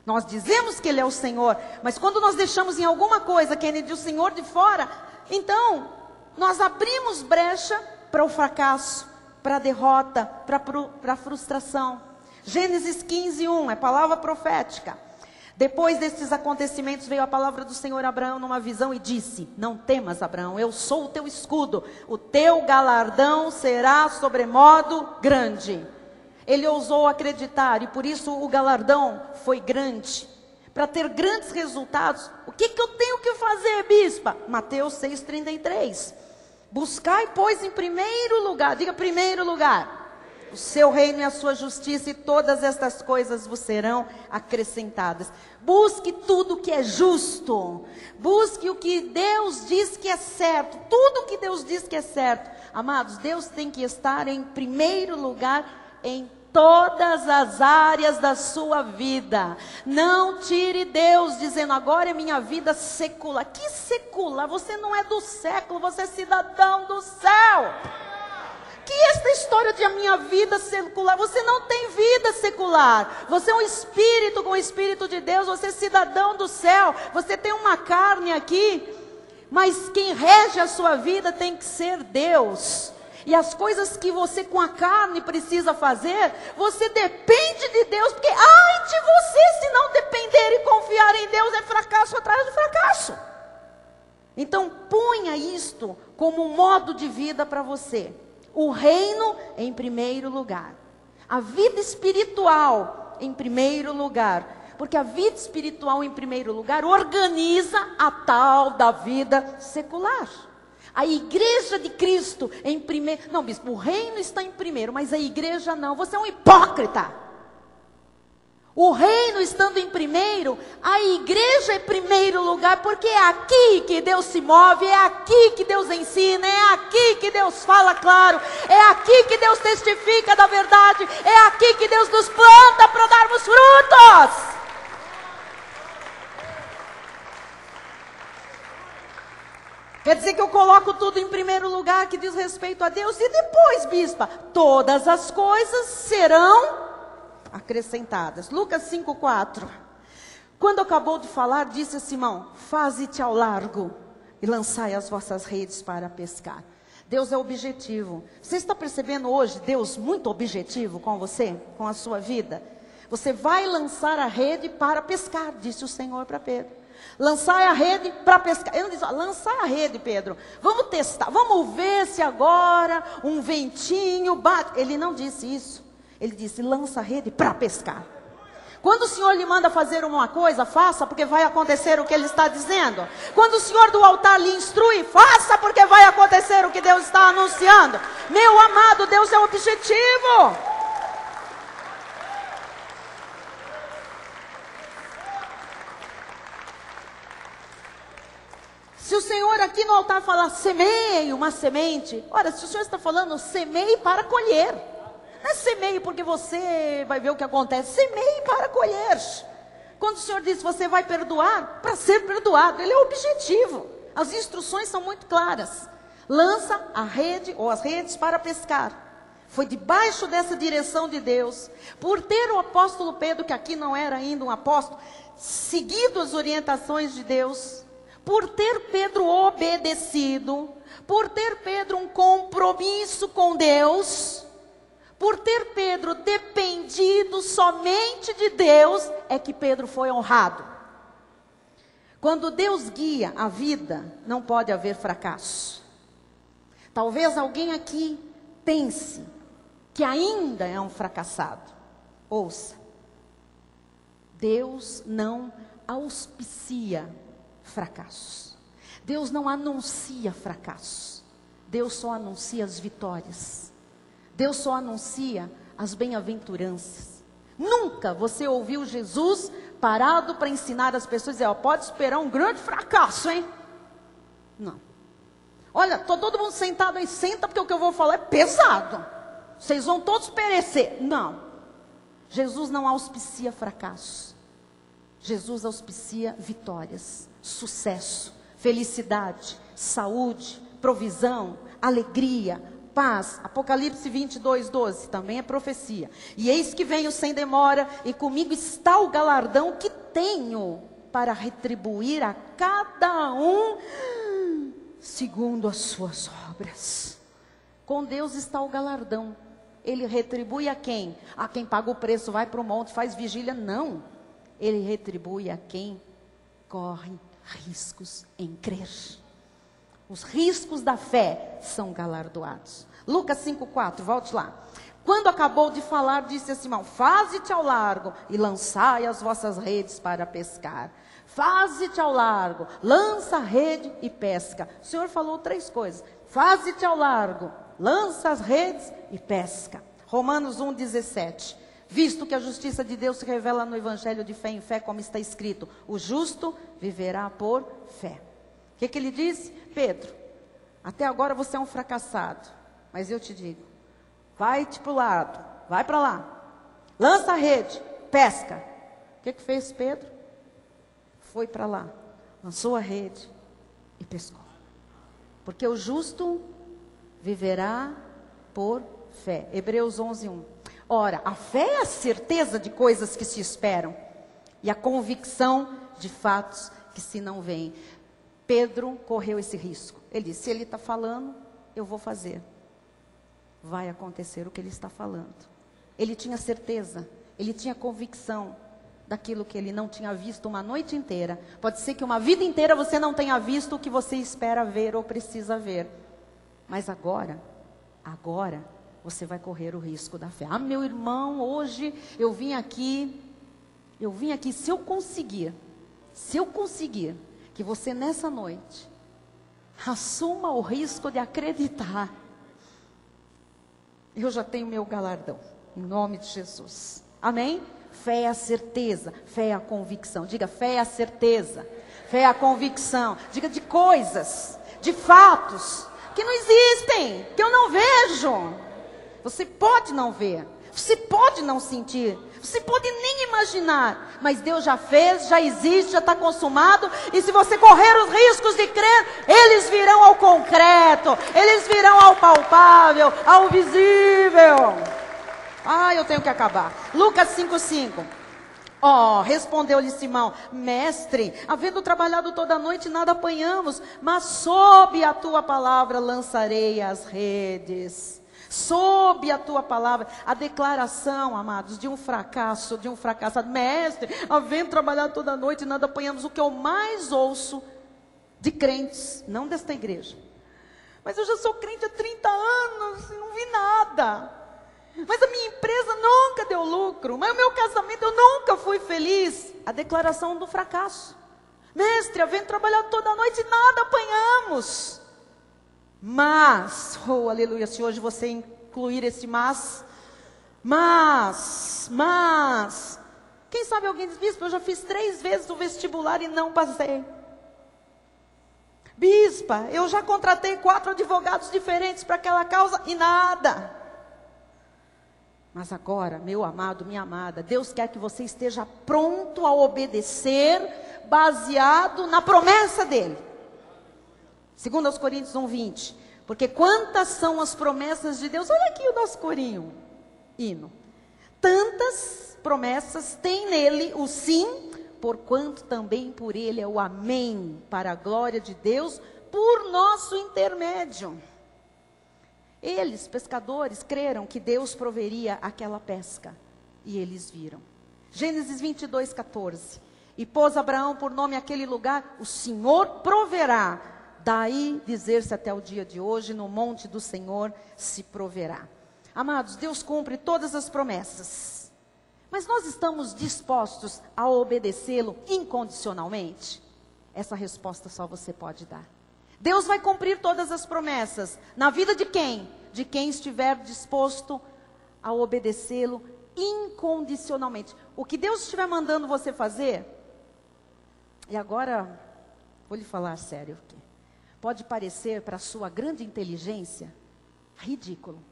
Nós dizemos que Ele é o Senhor, mas quando nós deixamos em alguma coisa que Ele é o Senhor de fora, então nós abrimos brecha para o fracasso, para a derrota, para a frustração. Gênesis 15, 1, é palavra profética. Depois desses acontecimentos veio a palavra do Senhor a Abraão numa visão e disse, não temas, Abraão, eu sou o teu escudo, o teu galardão será sobremodo grande. Ele ousou acreditar e por isso o galardão foi grande. Para ter grandes resultados, o que eu tenho que fazer, bispa? Mateus 6,33. Buscai, pois, em primeiro lugar, diga primeiro lugar, o seu reino e a sua justiça, e todas estas coisas vos serão acrescentadas. Busque tudo que é justo. Busque o que Deus diz que é certo. Tudo que Deus diz que é certo. Amados, Deus tem que estar em primeiro lugar em todas as áreas da sua vida. Não tire Deus dizendo, agora é minha vida secular. Que secular? Você não é do século, você é cidadão do céu. Que esta história de a minha vida secular? Você não tem vida secular. Você é um espírito com o Espírito de Deus, você é cidadão do céu. Você tem uma carne aqui, mas quem rege a sua vida tem que ser Deus. E as coisas que você com a carne precisa fazer, você depende de Deus, porque ai de você se não depender e confiar em Deus, é fracasso atrás de fracasso. Então ponha isto como um modo de vida para você. O reino em primeiro lugar. A vida espiritual em primeiro lugar. Porque a vida espiritual em primeiro lugar organiza a tal da vida secular. A igreja de Cristo em primeiro... Não, bispo, o reino está em primeiro, mas a igreja não. Você é um hipócrita. O reino estando em primeiro, a igreja em primeiro lugar, porque é aqui que Deus se move, é aqui que Deus ensina, é aqui que Deus fala claro, é aqui que Deus testifica da verdade, é aqui que Deus nos planta para darmos frutos. Quer dizer que eu coloco tudo em primeiro lugar que diz respeito a Deus, e depois, bispa, todas as coisas serão acrescentadas. Lucas 5:4. Quando acabou de falar, disse a Simão: faze-te ao largo e lançai as vossas redes para pescar. Deus é objetivo. Você está percebendo hoje Deus muito objetivo com você, com a sua vida? Você vai lançar a rede para pescar, disse o Senhor para Pedro. Lançar a rede para pescar. Ele não disse, lançar a rede, Pedro. Vamos testar, vamos ver se agora um ventinho bate. Ele não disse isso. Ele disse, lança a rede para pescar. Quando o Senhor lhe manda fazer uma coisa, faça, porque vai acontecer o que Ele está dizendo. Quando o Senhor do altar lhe instrui, faça, porque vai acontecer o que Deus está anunciando. Meu amado, Deus é objetivo. Se o Senhor aqui no altar falar, semeie uma semente. Ora, se o Senhor está falando, semeie para colher. Não é semeie porque você vai ver o que acontece. Semeie para colher. Quando o Senhor diz, você vai perdoar, para ser perdoado. Ele é objetivo. As instruções são muito claras. Lança a rede ou as redes para pescar. Foi debaixo dessa direção de Deus. Por ter o apóstolo Pedro, que aqui não era ainda um apóstolo, seguido as orientações de Deus. Por ter Pedro obedecido, por ter Pedro um compromisso com Deus, por ter Pedro dependido somente de Deus, é que Pedro foi honrado. Quando Deus guia a vida, não pode haver fracasso. Talvez alguém aqui pense que ainda é um fracassado. Ouça, Deus não auspicia fracassos. Deus não anuncia fracassos. Deus só anuncia as vitórias. Deus só anuncia as bem-aventuranças. Nunca você ouviu Jesus parado para ensinar as pessoas, dizer, pode esperar um grande fracasso, hein? Não. Olha, todo mundo sentado aí, senta porque o que eu vou falar é pesado. Vocês vão todos perecer. Não. Jesus não auspicia fracassos. Jesus auspicia vitórias, sucesso, felicidade, saúde, provisão, alegria, paz. Apocalipse 22:12, também é profecia. E eis que venho sem demora, e comigo está o galardão que tenho para retribuir a cada um segundo as suas obras. Com Deus está o galardão. Ele retribui a quem? A quem paga o preço, vai para o monte, faz vigília. Não. Ele retribui a quem corre riscos em crer. Os riscos da fé são galardoados. Lucas 5:4, volte lá. Quando acabou de falar, disse a Simão, faze-te ao largo e lançai as vossas redes para pescar. Faze-te ao largo, lança a rede e pesca. O Senhor falou 3 coisas. Faze-te ao largo, lança as redes e pesca. Romanos 1:17. Visto que a justiça de Deus se revela no evangelho de fé em fé, como está escrito, o justo viverá por fé. O que ele disse? Pedro, até agora você é um fracassado, mas eu te digo, vai-te para o lado, vai para lá, lança a rede, pesca. O que fez Pedro? Foi para lá, lançou a rede e pescou. Porque o justo viverá por fé. Hebreus 11:1. Ora, a fé é a certeza de coisas que se esperam e a convicção de fatos que se não veem. Pedro correu esse risco. Ele disse, se ele está falando, eu vou fazer. Vai acontecer o que ele está falando. Ele tinha certeza, ele tinha convicção daquilo que ele não tinha visto uma noite inteira. Pode ser que uma vida inteira você não tenha visto o que você espera ver ou precisa ver. Mas agora você vai correr o risco da fé. Ah, meu irmão, hoje eu vim aqui, se eu conseguir, que você nessa noite assuma o risco de acreditar, eu já tenho meu galardão, em nome de Jesus. Amém? Fé é a certeza, fé é a convicção. Diga, fé é a certeza, fé é a convicção. Diga, de coisas, de fatos que não existem, que eu não vejo. Você pode não ver, você pode não sentir, você pode nem imaginar, mas Deus já fez, já existe, já está consumado. E se você correr os riscos de crer, eles virão ao concreto, eles virão ao palpável, ao visível. Eu tenho que acabar. Lucas 5:5. Respondeu-lhe Simão: Mestre, havendo trabalhado toda a noite, nada apanhamos, mas sob a tua palavra lançarei as redes. Sob a tua palavra. A declaração, amados, de um fracassado. Mestre, havendo trabalhado toda a noite, nada apanhamos. O que eu mais ouço de crentes, não desta igreja, mas eu já sou crente há 30 anos e não vi nada. Mas a minha empresa nunca deu lucro. Mas o meu casamento eu nunca fui feliz. A declaração do fracasso. Mestre, havendo trabalhado toda a noite, nada apanhamos. Mas, aleluia, se hoje você incluir esse mas, quem sabe alguém diz, bispo, eu já fiz 3 vezes o vestibular e não passei. Bispa, eu já contratei 4 advogados diferentes para aquela causa e nada. Mas agora, meu amado, minha amada, Deus quer que você esteja pronto a obedecer, baseado na promessa dEle. 2 Coríntios 1:20. Porque quantas são as promessas de Deus? Olha aqui o nosso corinho, hino. Tantas promessas tem nele o sim, porquanto também por ele é o amém, para a glória de Deus, por nosso intermédio. Eles, pescadores, creram que Deus proveria aquela pesca. E eles viram. Gênesis 22:14. E pôs Abraão por nome aquele lugar, o Senhor proverá. Daí dizer-se até o dia de hoje, no monte do Senhor se proverá. Amados, Deus cumpre todas as promessas. Mas nós estamos dispostos a obedecê-lo incondicionalmente? Essa resposta só você pode dar. Deus vai cumprir todas as promessas. Na vida de quem? De quem estiver disposto a obedecê-lo incondicionalmente. O que Deus estiver mandando você fazer, e agora, vou lhe falar sério aqui. Pode parecer para a sua grande inteligência ridículo.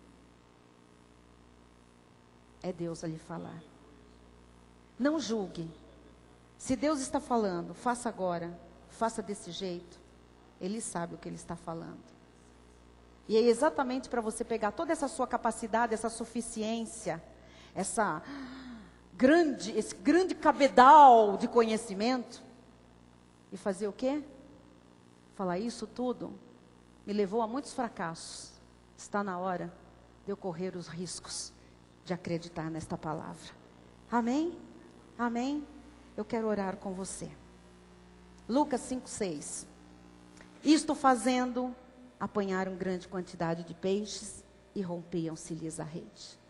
É Deus a lhe falar. Não julgue. Se Deus está falando, faça agora, faça desse jeito. Ele sabe o que Ele está falando. E é exatamente para você pegar toda essa sua capacidade, essa suficiência, esse grande cabedal de conhecimento, e fazer o quê? Falar, isso tudo me levou a muitos fracassos. Está na hora de eu correr os riscos de acreditar nesta palavra. Amém? Amém? Eu quero orar com você. Lucas 5:6. Isto fazendo, apanharam grande quantidade de peixes e rompiam-se-lhes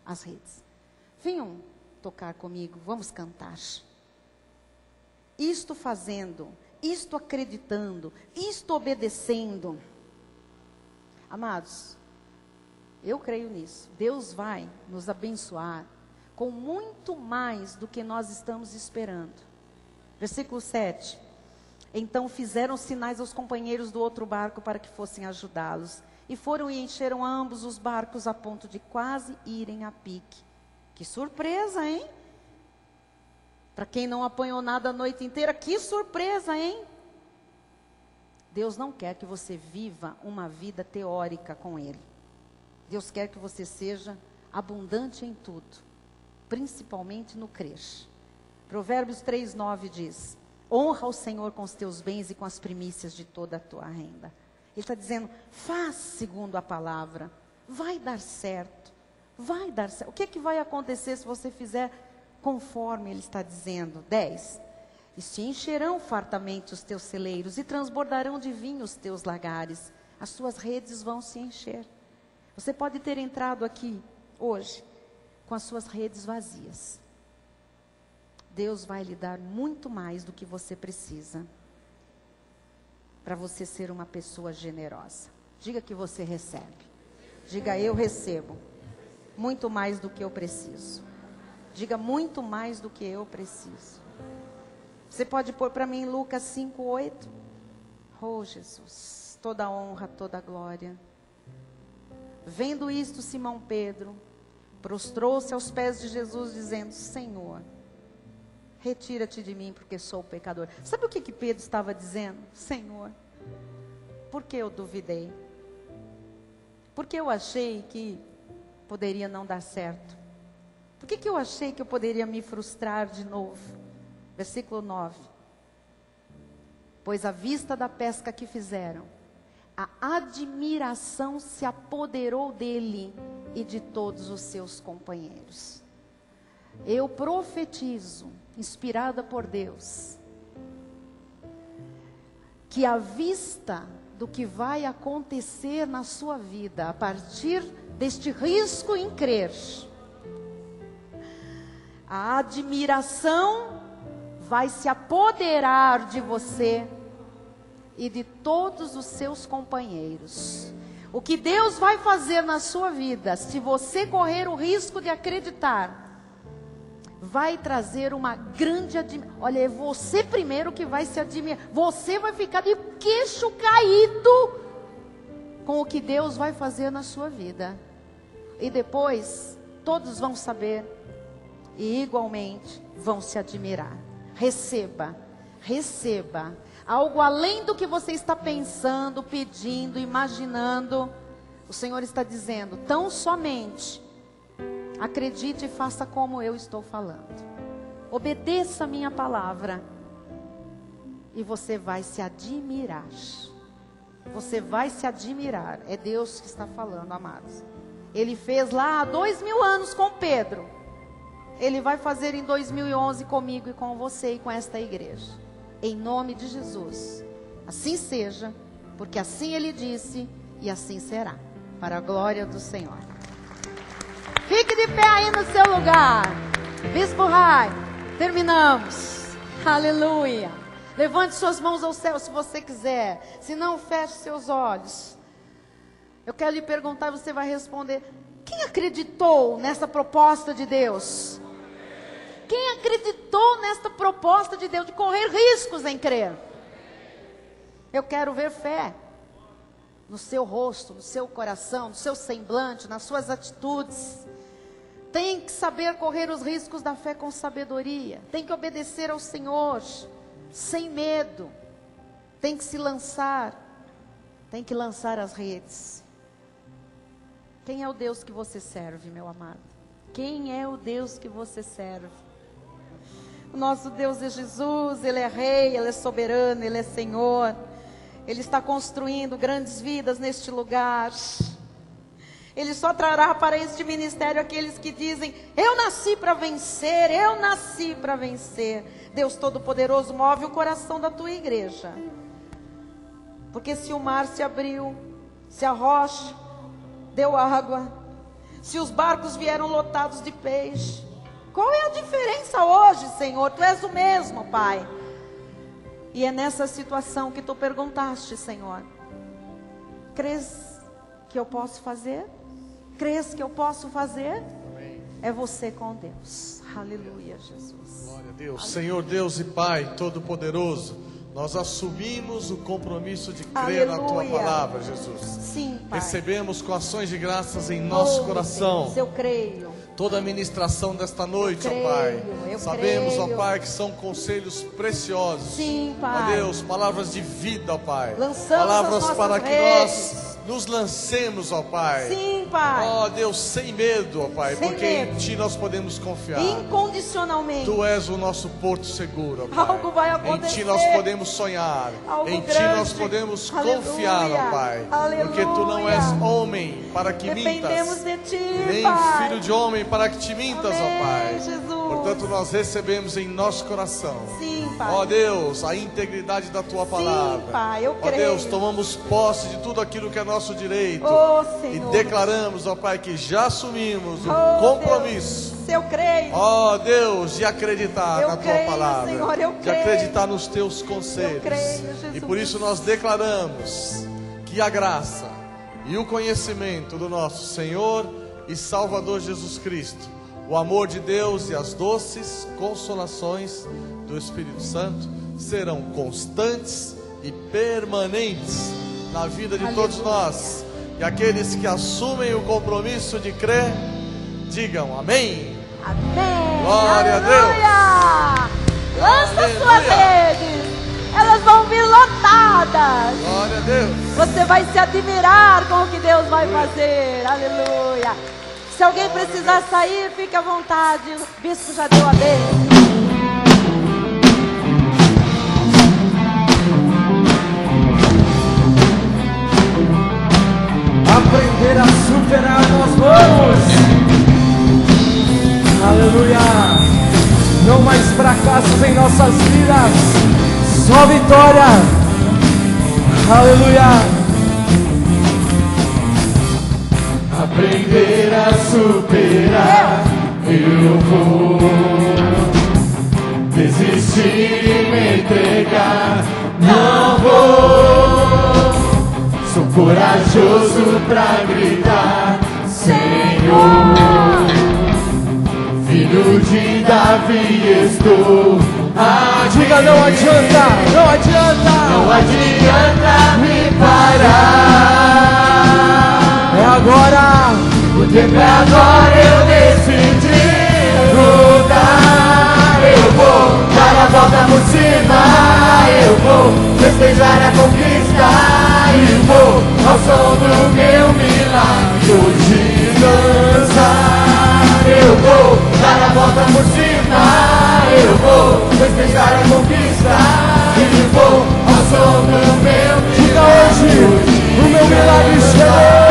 as redes. Venham tocar comigo, vamos cantar. Isto fazendo, isto acreditando, isto obedecendo. Amados, eu creio nisso. Deus vai nos abençoar com muito mais do que nós estamos esperando. Versículo 7. Então fizeram sinais aos companheiros do outro barco para que fossem ajudá-los. E foram e encheram ambos os barcos a ponto de quase irem a pique. Que surpresa, hein? Para quem não apanhou nada a noite inteira, que surpresa, hein? Deus não quer que você viva uma vida teórica com Ele. Deus quer que você seja abundante em tudo, principalmente no crer. Provérbios 3:9 diz: honra o Senhor com os teus bens e com as primícias de toda a tua renda. Ele está dizendo, faz segundo a palavra, vai dar certo, vai dar certo. O que é que vai acontecer se você fizer conforme Ele está dizendo? 10. E se encherão fartamente os teus celeiros e transbordarão de vinho os teus lagares. As suas redes vão se encher. Você pode ter entrado aqui hoje com as suas redes vazias. Deus vai lhe dar muito mais do que você precisa para você ser uma pessoa generosa. Diga que você recebe. Diga, eu recebo muito mais do que eu preciso. Diga muito mais do que eu preciso. Você pode pôr para mim Lucas 5:8? Oh, Jesus, toda honra, toda glória. Vendo isto, Simão Pedro prostrou-se aos pés de Jesus, dizendo: Senhor, retira-te de mim, porque sou pecador. Sabe o que Pedro estava dizendo? Senhor, por que eu duvidei? Porque eu achei que poderia não dar certo? Por que eu achei que eu poderia me frustrar de novo? Versículo 9. Pois à vista da pesca que fizeram, a admiração se apoderou dele e de todos os seus companheiros. Eu profetizo, inspirada por Deus, que à vista do que vai acontecer na sua vida, a partir deste risco em crer, a admiração vai se apoderar de você e de todos os seus companheiros. O que Deus vai fazer na sua vida, se você correr o risco de acreditar, vai trazer uma grande admiração. Olha, é você primeiro que vai se admirar. Você vai ficar de queixo caído com o que Deus vai fazer na sua vida. E depois, todos vão saber e igualmente vão se admirar. Receba, receba. Algo além do que você está pensando, pedindo, imaginando. O Senhor está dizendo: tão somente acredite e faça como eu estou falando. Obedeça a minha palavra. E você vai se admirar. Você vai se admirar. É Deus que está falando, amados. Ele fez lá há 2000 anos com Pedro. Ele vai fazer em 2011 comigo e com você e com esta igreja. Em nome de Jesus. Assim seja, porque assim Ele disse e assim será. Para a glória do Senhor. Fique de pé aí no seu lugar. Bispo Rai, terminamos. Aleluia. Levante suas mãos ao céu se você quiser. Se não, feche seus olhos. Eu quero lhe perguntar, você vai responder: quem acreditou nessa proposta de Deus? Quem acreditou nesta proposta de Deus de correr riscos em crer? Eu quero ver fé no seu rosto, no seu coração, no seu semblante, nas suas atitudes. Tem que saber correr os riscos da fé com sabedoria. Tem que obedecer ao Senhor sem medo. Tem que se lançar. Tem que lançar as redes. Quem é o Deus que você serve, meu amado? Quem é o Deus que você serve? O nosso Deus é Jesus, Ele é Rei, Ele é soberano, Ele é Senhor. Ele está construindo grandes vidas neste lugar. Ele só trará para este ministério aqueles que dizem: eu nasci para vencer, eu nasci para vencer. Deus Todo-Poderoso, move o coração da tua igreja. Porque se o mar se abriu, se a rocha deu água, se os barcos vieram lotados de peixe, qual é a diferença hoje, Senhor? Tu és o mesmo, Pai. E é nessa situação que tu perguntaste, Senhor: crês que eu posso fazer? Crês que eu posso fazer? Amém. É você com Deus. Aleluia, Jesus. Glória a Deus. Aleluia. Senhor Deus e Pai Todo-Poderoso, nós assumimos o compromisso de crer na Tua Aleluia. palavra, Jesus. Sim, Pai. Recebemos com ações de graças em nosso coração Deus, eu creio. toda a ministração desta noite, ó creio, Pai. eu Sabemos, ó creio. Pai, que são conselhos preciosos. Sim, Ó Pai. Deus, palavras de vida, ó Pai. Lançamos Palavras as nossas para que redes. nós nos lancemos, ó Pai. Sim, Pai. Ó Deus, sem medo, ó Pai, Sem porque medo. em Ti nós podemos confiar. Incondicionalmente. Tu és o nosso porto seguro, ó Pai. Algo vai Em acontecer. Ti nós podemos sonhar. Algo Em Ti grande. nós podemos Aleluia. confiar, ó Pai. Aleluia. Porque Tu não és homem para que Dependemos mintas, de Ti, nem Pai. filho de homem para que te mintas, Amém, ó Pai. Jesus. Portanto, nós recebemos em nosso coração, Sim, Pai. ó Deus, a integridade da Tua palavra. Pai, eu Ó creio. Deus, tomamos posse de tudo aquilo que é nosso direito. Oh, E Senhor. declaramos, ó Pai, que já assumimos o Oh, compromisso, Deus, eu creio. ó Deus, de acreditar Eu na Tua creio, palavra, Senhor, eu de creio. acreditar nos Teus conselhos. Eu creio, Jesus. E por isso nós declaramos que a graça e o conhecimento do nosso Senhor e Salvador Jesus Cristo, o amor de Deus e as doces consolações do Espírito Santo serão constantes e permanentes na vida de todos nós. E aqueles que assumem o compromisso de crer, digam amém. Amém. Glória a Deus. Lança suas redes. Elas vão vir lotadas. Glória a Deus. Você vai se admirar com o que Deus vai fazer. Aleluia. Se alguém precisar sair, fique à vontade. O bispo já deu a bênção. Aprender a superar nós vamos. Aleluia. Não mais fracassos em nossas vidas, só vitória. Aleluia. Aprender a superar, eu vou desistir e me entregar, não vou. Sou corajoso pra gritar, Senhor, filho de Davi estou. Diga, não adianta, não adianta, não adianta me parar. É agora, o tempo é agora, eu decidi lutar. Eu vou dar a volta por cima, eu vou festejar a conquista. E vou ao som do meu milagre hoje dançar. Eu vou dar a volta por cima, eu vou festejar a conquista. E vou ao som do meu milagre. Diga hoje, o meu milagre chegou.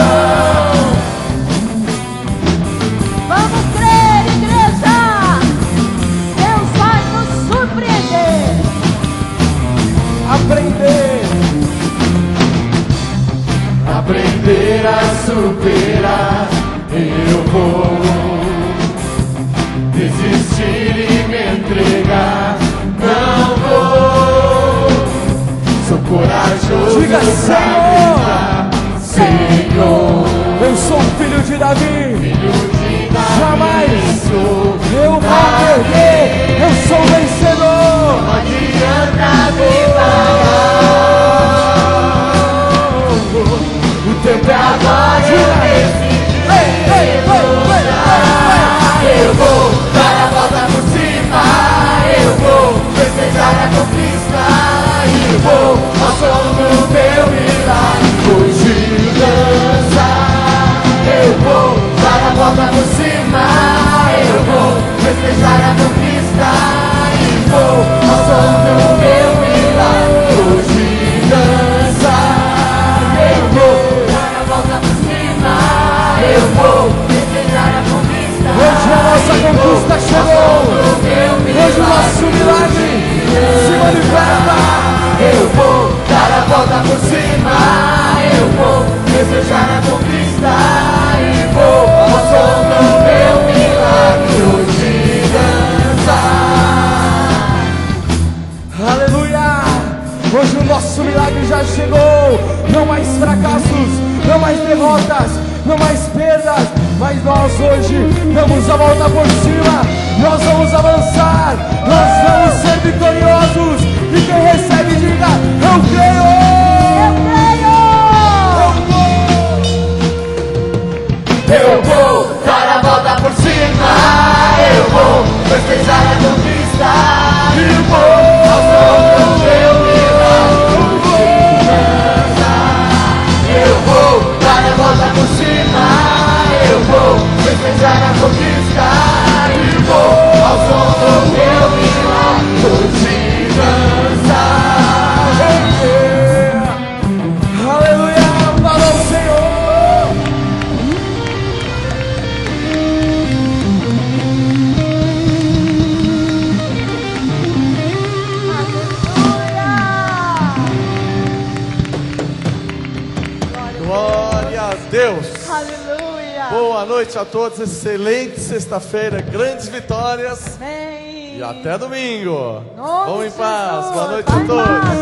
Vamos crer, igreja. Deus vai nos surpreender. Aprender a superar, eu vou desistir e me entregar, não vou. Sou corajoso. Diga, Senhor, Senhor, eu sou um filho de Davi, jamais eu vou perder, eu sou vencedor. Não adianta me parar. O tempo é agora, eu decidi lutar. Eu vou dar a volta por cima, eu vou festejar a conquista. E vou ao som do meu milagre hoje dançar. Eu vou dar a volta por cima, eu vou festejar a conquista. E vou ao som do meu milagre hoje dançar. Eu vou dar a volta por cima, eu vou festejar a conquista. Hoje a nossa conquista chegou. Hoje o nosso milagre se manifesta. Eu vou dar a volta por cima, eu vou festejar a conquista. E vou ao som do meu milagre hoje dançar. Aleluia! Hoje o nosso milagre já chegou. Não mais fracassos, não mais derrotas, não mais perdas. Mas nós hoje damos a volta por cima. Nós vamos avançar, nós vamos ser vitoriosos. E quem recebe diga, eu creio. Eu vou dar a volta por cima, eu vou festejar a conquista. E vou ao som do meu milagre. Eu vou dar a volta por cima, eu vou festejar a conquista. E vou ao som do meu milagre hoje dançar. Aleluia, para o Senhor. Glória a Deus. Aleluia. Boa noite a todos. Excelente sexta-feira. Grandes vitórias. Amém. E até domingo. Nome Vamos em de paz. Jesus. Boa noite a Vai em todos. paz.